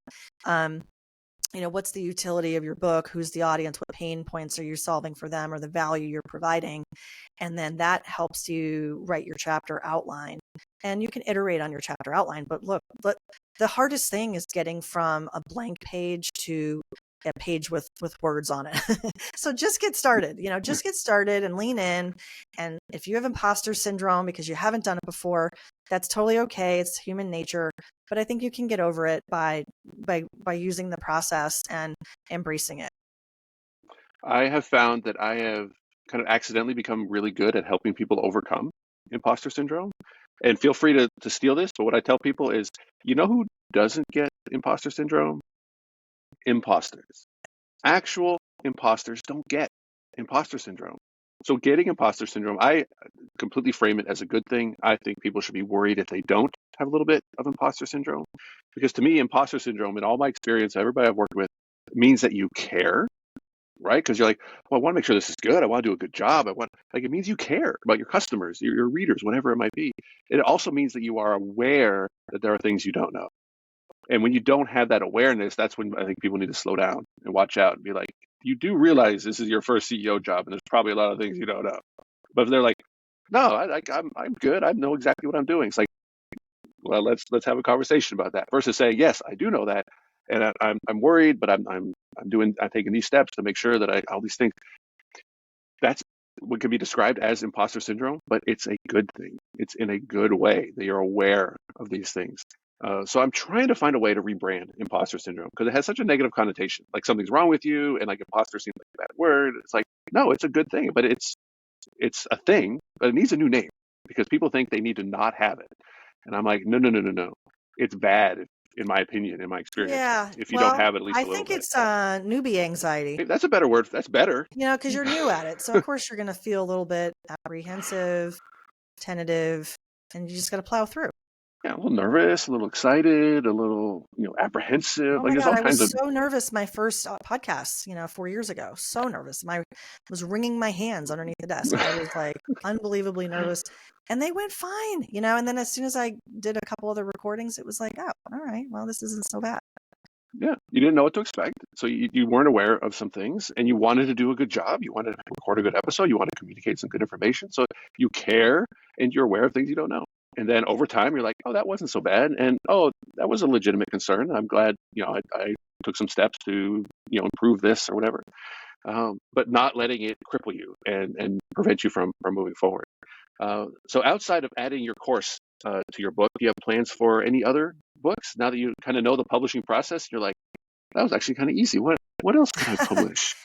What's the utility of your book? Who's the audience? What pain points are you solving for them, or the value you're providing? And then that helps you write your chapter outline. And you can iterate on your chapter outline. But look, the hardest thing is getting from a blank page to a page with words on it. So just get started, just get started and lean in. And if you have imposter syndrome because you haven't done it before, that's totally okay. It's human nature. But I think you can get over it by using the process and embracing it. I have found that I have kind of accidentally become really good at helping people overcome imposter syndrome. And feel free to steal this, but what I tell people is, who doesn't get imposter syndrome? Imposters. Actual imposters don't get imposter syndrome. So getting imposter syndrome, I completely frame it as a good thing. I think people should be worried if they don't have a little bit of imposter syndrome. Because to me, imposter syndrome, in all my experience, everybody I've worked with, means that you care, right? Because you're like, well, I want to make sure this is good. I want to do a good job. It means you care about your customers, your readers, whatever it might be. It also means that you are aware that there are things you don't know. And when you don't have that awareness, that's when I think people need to slow down and watch out and be like, you do realize this is your first CEO job, and there's probably a lot of things you don't know. But if they're like, no, I'm good. I know exactly what I'm doing. It's like, well, let's have a conversation about that. Versus saying, yes, I do know that, and I'm worried, but I'm taking these steps to make sure that all these things. That's what can be described as imposter syndrome, but it's a good thing. It's in a good way that you're aware of these things. So I'm trying to find a way to rebrand imposter syndrome, because it has such a negative connotation, like something's wrong with you, and like imposter seems like a bad word. It's like, no, it's a good thing, but it's a thing, but it needs a new name, because people think they need to not have it. And I'm like, no. It's bad, in my opinion, in my experience. Yeah. If you don't have it, at least a little bit. I think it's newbie anxiety. That's a better word. That's better. Because you're new at it. So of course you're going to feel a little bit apprehensive, tentative, and you just got to plow through. Yeah, a little nervous, a little excited, a little, apprehensive. Oh my God, I was so nervous my first podcast, 4 years ago. So nervous. I was wringing my hands underneath the desk. I was like unbelievably nervous. And they went fine, and then as soon as I did a couple other recordings, it was like, oh, all right, well, this isn't so bad. Yeah, you didn't know what to expect. So you weren't aware of some things, and you wanted to do a good job. You wanted to record a good episode. You want to communicate some good information. So you care, and you're aware of things you don't know. And then over time, you're like, oh, that wasn't so bad. And, oh, that was a legitimate concern. I'm glad, I took some steps to, improve this or whatever. But not letting it cripple you and prevent you from moving forward. So outside of adding your course to your book, do you have plans for any other books now that you kind of know the publishing process? You're like, that was actually kind of easy. What else could I publish?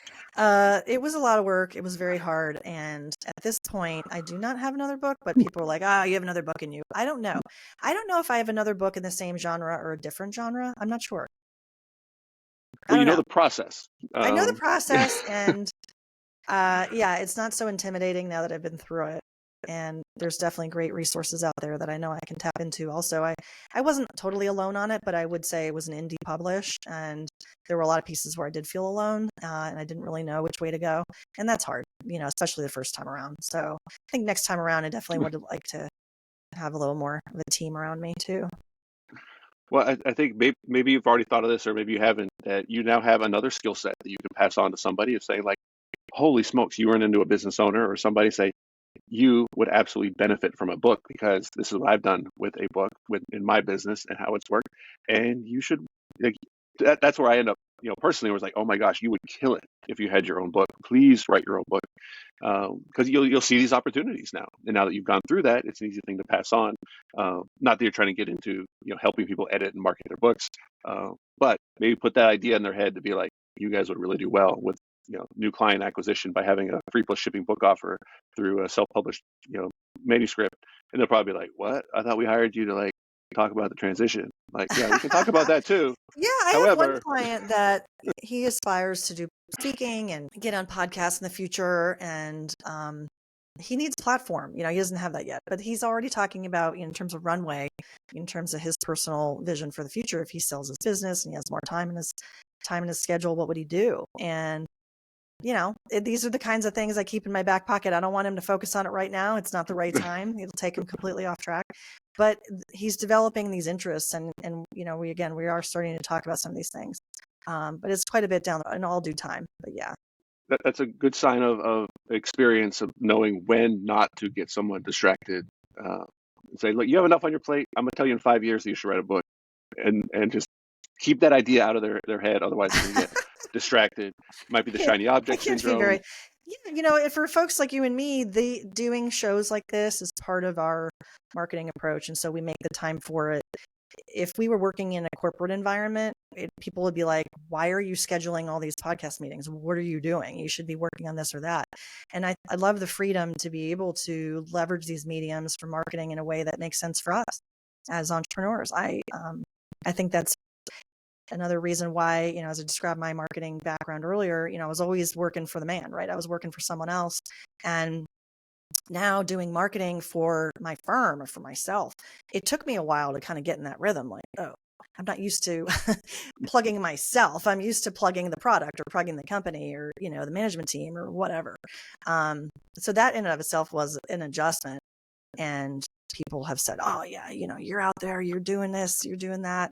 It was a lot of work. It was very hard. And at this point, I do not have another book, but people are like, you have another book in you. I don't know. I don't know if I have another book in the same genre or a different genre. I'm not sure. Well, you know the process. I know the process, and it's not so intimidating now that I've been through it. And there's definitely great resources out there that I know I can tap into. Also, I wasn't totally alone on it, but I would say it was an indie publish, and there were a lot of pieces where I did feel alone, and I didn't really know which way to go. And that's hard, especially the first time around. So I think next time around, I definitely would like to have a little more of a team around me too. Well, I think maybe you've already thought of this, or maybe you haven't, that you now have another skill set that you can pass on to somebody of saying like, holy smokes, you run into a business owner or somebody say, you would absolutely benefit from a book because this is what I've done with a book in my business and how it's worked. And you should, that's where I end up, personally, was like, oh my gosh, you would kill it if you had your own book. Please write your own book. Because you'll see these opportunities now. And now that you've gone through that, it's an easy thing to pass on. Not that you're trying to get into, helping people edit and market their books, but maybe put that idea in their head to be like, you guys would really do well with, new client acquisition by having a free plus shipping book offer through a self-published, manuscript. And they'll probably be like, what? I thought we hired you to like talk about the transition. Like, yeah, we can talk about that too. Yeah, I have one client that he aspires to do speaking and get on podcasts in the future, and he needs a platform. He doesn't have that yet, but he's already talking about, in terms of runway, in terms of his personal vision for the future. If he sells his business and he has more time in his schedule, what would he do? And these are the kinds of things I keep in my back pocket. I don't want him to focus on it right now. It's not the right time. It'll take him completely off track. But he's developing these interests, and we are starting to talk about some of these things. But it's quite a bit down in all due time. But yeah. That's a good sign of experience of knowing when not to get someone distracted. Say, look, you have enough on your plate. I'm going to tell you in 5 years that you should write a book, and just keep that idea out of their head. Otherwise, they're going to get distracted. Might be the shiny object syndrome. For folks like you and me, doing shows like this is part of our marketing approach, and so we make the time for it. If we were working in a corporate environment, people would be like, why are you scheduling all these podcast meetings? What are you doing? You should be working on this or that. And I love the freedom to be able to leverage these mediums for marketing in a way that makes sense for us as entrepreneurs. I think that's another reason why, as I described my marketing background earlier, I was always working for the man, right? I was working for someone else. And now doing marketing for my firm or for myself, it took me a while to kind of get in that rhythm. Like, oh, I'm not used to plugging myself. I'm used to plugging the product or plugging the company or, the management team or whatever. So that in and of itself was an adjustment. And people have said, oh yeah, you're out there, you're doing this, you're doing that.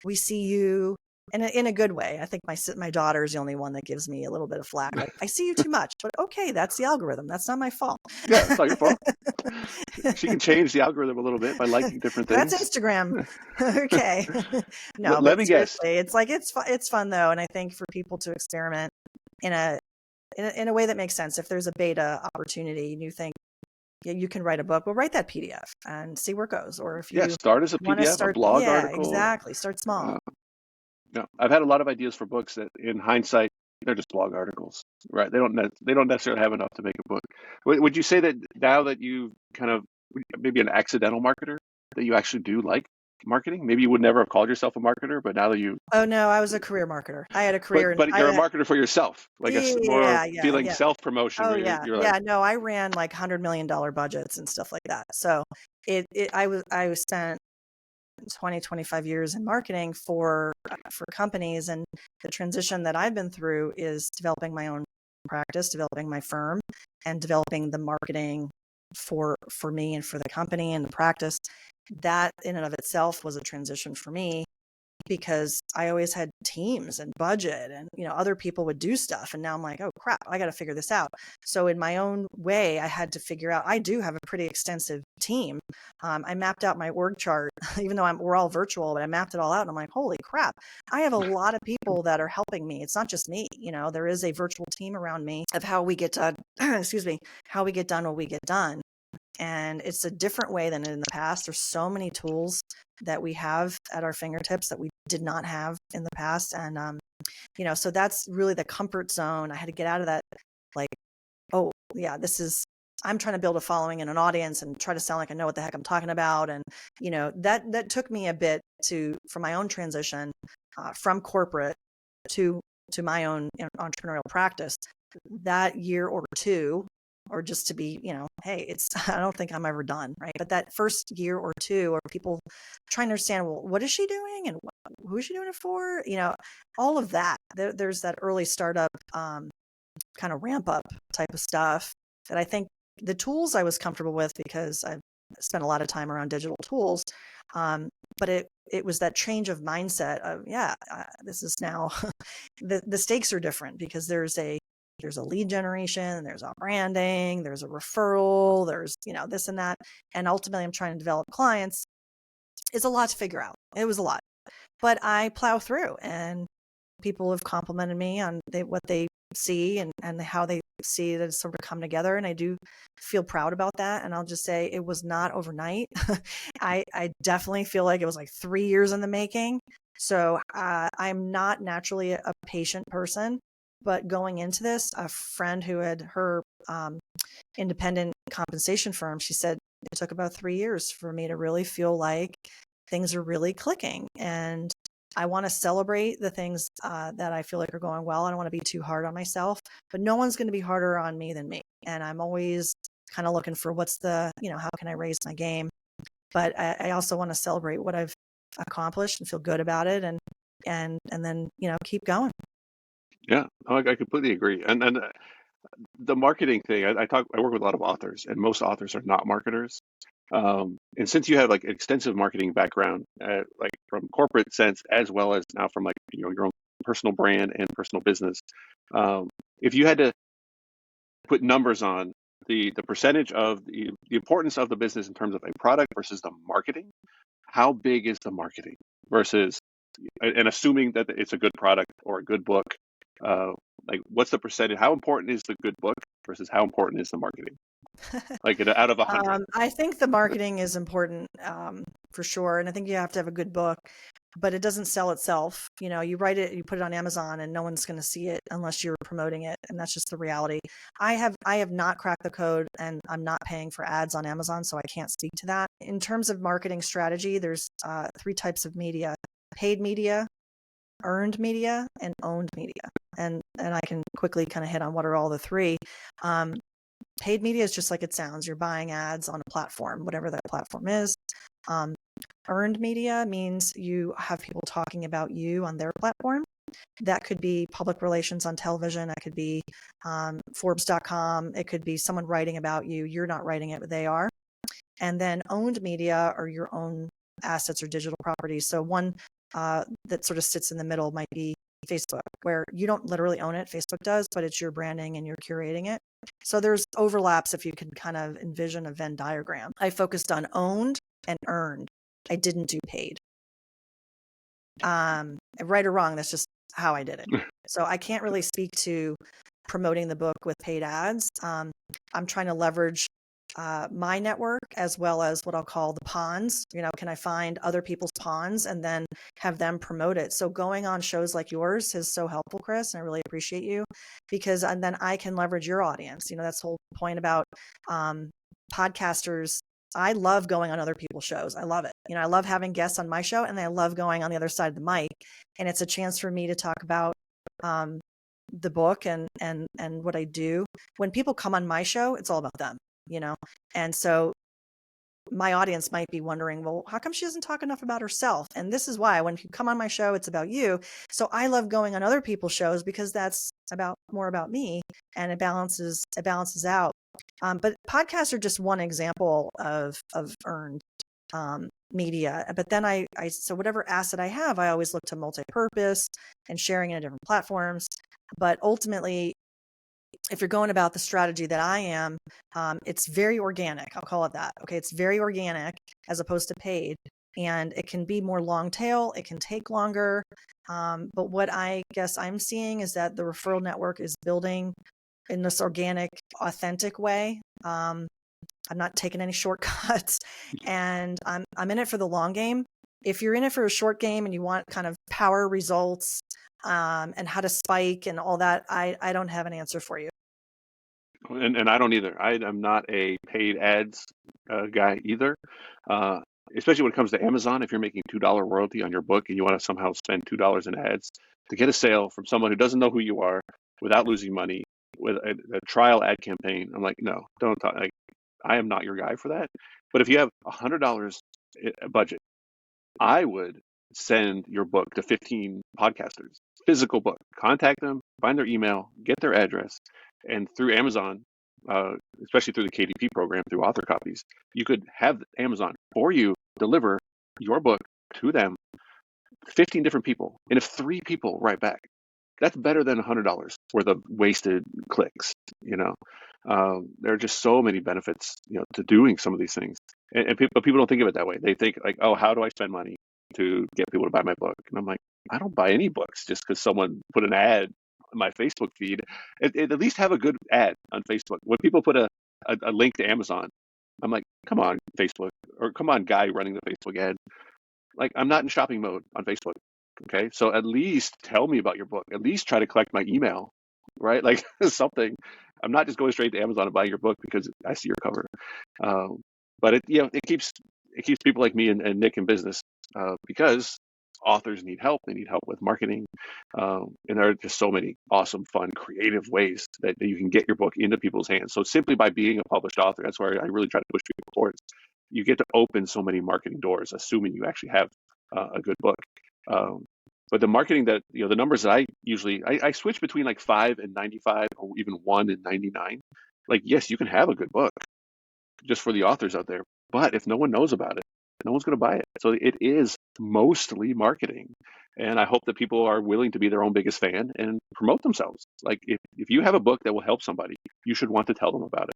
We see you. And in a good way. I think my daughter is the only one that gives me a little bit of flack. Like, I see you too much, but okay, that's the algorithm. That's not my fault. Yeah, it's not your fault. She can change the algorithm a little bit by liking different things. That's Instagram. Okay. No, let me guess. It's like it's fun though, and I think for people to experiment in a way that makes sense. If there's a beta opportunity and you think you can write a book, well, write that PDF and see where it goes. Or if you start as a PDF, a blog article. Exactly. Start small. I've had a lot of ideas for books that, in hindsight, they're just blog articles, right? They don't necessarily have enough to make a book. Would you say that now that you kind of maybe an accidental marketer, that you actually do like marketing? Maybe you would never have called yourself a marketer, but now that you... Oh no, I was a career marketer. I had a career, but you're a marketer for yourself, like feeling self-promotion. Oh yeah, no, I ran like $100 million budgets and stuff like that. So I spent 20, 25 years in marketing for companies, and the transition that I've been through is developing my own practice, developing my firm, and developing the marketing for me and for the company and the practice. That in and of itself was a transition for me. because I always had teams and budget and, other people would do stuff. And now I'm like, oh crap, I got to figure this out. So in my own way, I had to figure out, I do have a pretty extensive team. I mapped out my org chart, even though we're all virtual, but I mapped it all out. And I'm like, holy crap, I have a lot of people that are helping me. It's not just me, there is a virtual team around me of how we get done, how we get done what we get done. And it's a different way than in the past. There's so many tools that we have at our fingertips that we did not have in the past. And, so that's really the comfort zone. I had to get out of that, like, oh yeah, I'm trying to build a following and an audience and try to sound like I know what the heck I'm talking about. And, that took me a bit for my own transition from corporate to my own entrepreneurial practice. That year or two, or just to be, hey, I don't think I'm ever done, right? But that first year or two, are people trying to understand, well, what is she doing and who is she doing it for? All of that. There's that early startup kind of ramp up type of stuff that I think the tools I was comfortable with because I've spent a lot of time around digital tools. But it was that change of mindset of, this is now, the stakes are different because there's a lead generation, there's a branding, there's a referral, there's, this and that. And ultimately I'm trying to develop clients. It's a lot to figure out. It was a lot, but I plow through, and people have complimented me on what they see and how they see that it's sort of come together. And I do feel proud about that. And I'll just say it was not overnight. I definitely feel like it was like 3 years in the making. So I'm not naturally a patient person. But going into this, a friend who had her independent compensation firm, she said it took about 3 years for me to really feel like things are really clicking. And I want to celebrate the things that I feel like are going well. I don't want to be too hard on myself, but no one's going to be harder on me than me. And I'm always kind of looking for how can I raise my game? But I also want to celebrate what I've accomplished and feel good about it, and then keep going. Yeah, I completely agree. And the marketing thing, I work with a lot of authors, and most authors are not marketers. And since you have like extensive marketing background, like from corporate sense, as well as now from like, your own personal brand and personal business, if you had to put numbers on the percentage of the importance of the business in terms of a product versus the marketing, how big is the marketing versus, and assuming that it's a good product or a good book, like what's the percentage? How important is the good book versus how important is the marketing? Like out of 100. I think the marketing is important for sure. And I think you have to have a good book, but it doesn't sell itself. You write it, you put it on Amazon, and no one's going to see it unless you're promoting it. And that's just the reality. I have not cracked the code, and I'm not paying for ads on Amazon, so I can't speak to that. In terms of marketing strategy, there's 3 types of media: paid media, earned media, and owned media. And I can quickly kind of hit on what are all the 3. Paid media is just like it sounds. You're buying ads on a platform, whatever that platform is. Earned media means you have people talking about you on their platform. That could be public relations on television. That could be Forbes.com. It could be someone writing about you. You're not writing it, but they are. And then owned media are your own assets or digital properties. So one that sort of sits in the middle might be Facebook, where you don't literally own it. Facebook does, but it's your branding and you're curating it. So there's overlaps if you can kind of envision a Venn diagram. I focused on owned and earned. I didn't do paid. Right or wrong, that's just how I did it. So I can't really speak to promoting the book with paid ads. I'm trying to leverage my network as well as what I'll call the ponds. Can I find other people's ponds and then have them promote it? So going on shows like yours is so helpful, Chris, and I really appreciate you, because and then I can leverage your audience. That's the whole point about podcasters. I love going on other people's shows. I love it. I love having guests on my show, and I love going on the other side of the mic. And it's a chance for me to talk about the book and what I do. When people come on my show, it's all about them. And so my audience might be wondering, well, how come she doesn't talk enough about herself? And this is why when you come on my show, it's about you. So I love going on other people's shows because that's more about me, and it balances out. But podcasts are just one example of earned. media. But then so whatever asset I have, I always look to multi-purpose and sharing in different platforms. But ultimately, if you're going about the strategy that I am, it's very organic. I'll call it that. Okay. It's very organic as opposed to paid. And it can be more long tail. It can take longer. But what I guess I'm seeing is that the referral network is building in this organic, authentic way. I'm not taking any shortcuts, and I'm in it for the long game. If you're in it for a short game and you want kind of power results, and how to spike and all that, I don't have an answer for you. And I don't either. I'm not a paid ads guy either. Especially when it comes to Amazon, if you're making $2 royalty on your book and you want to somehow spend $2 in ads to get a sale from someone who doesn't know who you are without losing money with a trial ad campaign, I'm like, no, don't talk. Like, I am not your guy for that. But if you have $100 budget, I would send your book to 15 podcasters, physical book, contact them, find their email, get their address, and through Amazon, especially through the KDP program, through author copies, you could have Amazon for you deliver your book to them, 15 different people. And if 3 people write back, that's better than $100 worth of wasted clicks. There are just so many benefits, to doing some of these things. And people don't think of it that way. They think like, oh, how do I spend money to get people to buy my book? And I'm like, I don't buy any books just because someone put an ad in my Facebook feed. At least have a good ad on Facebook. When people put a link to Amazon, I'm like, come on, Facebook, or come on, guy running the Facebook ad. Like, I'm not in shopping mode on Facebook. Okay. So at least tell me about your book. At least try to collect my email, right? Like something. I'm not just going straight to Amazon and buying your book because I see your cover. But it keeps people like me and Nick in business, because authors need help. They need help with marketing. And there are just so many awesome, fun, creative ways that you can get your book into people's hands. So simply by being a published author, that's where I really try to push people towards. You get to open so many marketing doors, assuming you actually have a good book. But the marketing that, the numbers that I usually, I switch between like 5 and 95 or even 1 and 99. Like, yes, you can have a good book just for the authors out there. But if no one knows about it, no one's going to buy it. So it is mostly marketing. And I hope that people are willing to be their own biggest fan and promote themselves. Like if you have a book that will help somebody, you should want to tell them about it.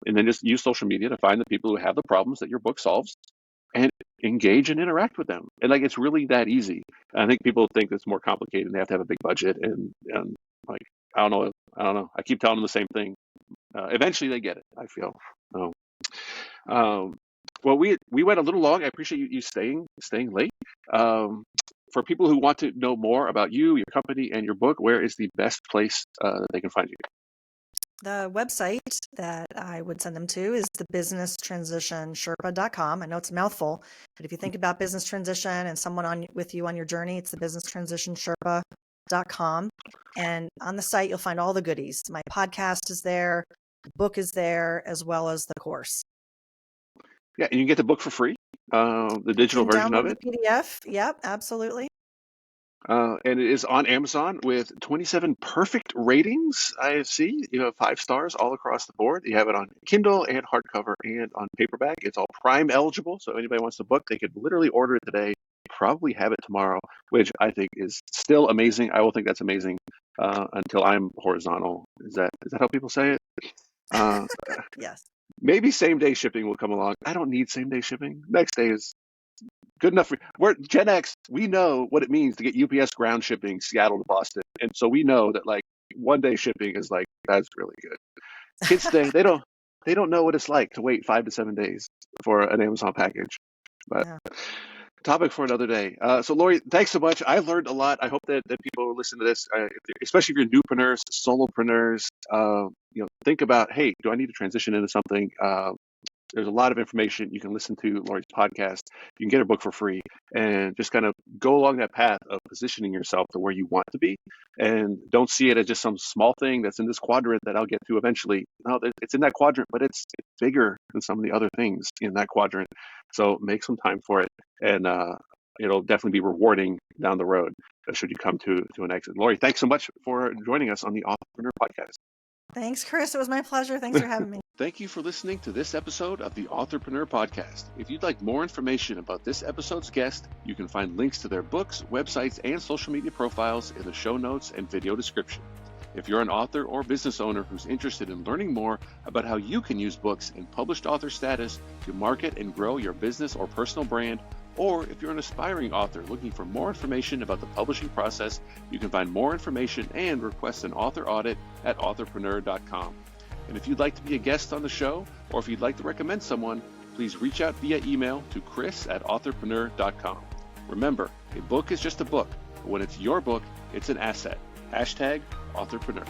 And then just use social media to find the people who have the problems that your book solves and engage and interact with them. And like, it's really that easy. I think people think it's more complicated and they have to have a big budget. And like, I don't know. I keep telling them the same thing. Eventually they get it, I feel. Well, we went a little long. I appreciate you staying late. For people who want to know more about you, your company, and your book, where is the best place that they can find you? The website that I would send them to is the businesstransitionSherpa.com. I know it's a mouthful, but if you think about business transition and someone with you on your journey, it's the businesstransitionSherpa.com. And on the site, you'll find all the goodies. My podcast is there, the book is there, as well as the course. Yeah, and you can get the book for free, the digital version of it. Download the PDF. Yep, absolutely. And it is on Amazon with 27 perfect ratings. I see you have 5 stars all across the board. You have it on Kindle and hardcover and on paperback. It's all Prime eligible, so if anybody wants the book, they could literally order it today, probably have it tomorrow, which I think is still amazing. I will think that's amazing until I'm horizontal. Is that how people say it? Yes. Maybe same-day shipping will come along. I don't need same-day shipping. Next day is good enough for we're Gen X. We know what it means to get UPS ground shipping Seattle to Boston, and so we know that like 1-day shipping is like, that's really good. Kids today, they don't know what it's like to wait 5 to 7 days for an Amazon package. But Yeah. topic for another day. So Laurie, thanks so much. I learned a lot. I hope that people who listen to this, especially if you're newpreneurs, solopreneurs, think about, hey, do I need to transition into something? There's a lot of information. You can listen to Laurie's podcast. You can get her book for free and just kind of go along that path of positioning yourself to where you want to be. And don't see it as just some small thing that's in this quadrant that I'll get to eventually. No, it's in that quadrant, but it's bigger than some of the other things in that quadrant. So make some time for it. And it'll definitely be rewarding down the road should you come to an exit. Laurie, thanks so much for joining us on the Authorpreneur podcast. Thanks, Chris. It was my pleasure. Thanks for having me. Thank you for listening to this episode of the Authorpreneur Podcast. If you'd like more information about this episode's guest, you can find links to their books, websites, and social media profiles in the show notes and video description. If you're an author or business owner who's interested in learning more about how you can use books in published author status to market and grow your business or personal brand, or if you're an aspiring author looking for more information about the publishing process, you can find more information and request an author audit at authorpreneur.com. And if you'd like to be a guest on the show, or if you'd like to recommend someone, please reach out via email to chris@authorpreneur.com. Remember, a book is just a book, but when it's your book, it's an asset. #Authorpreneur.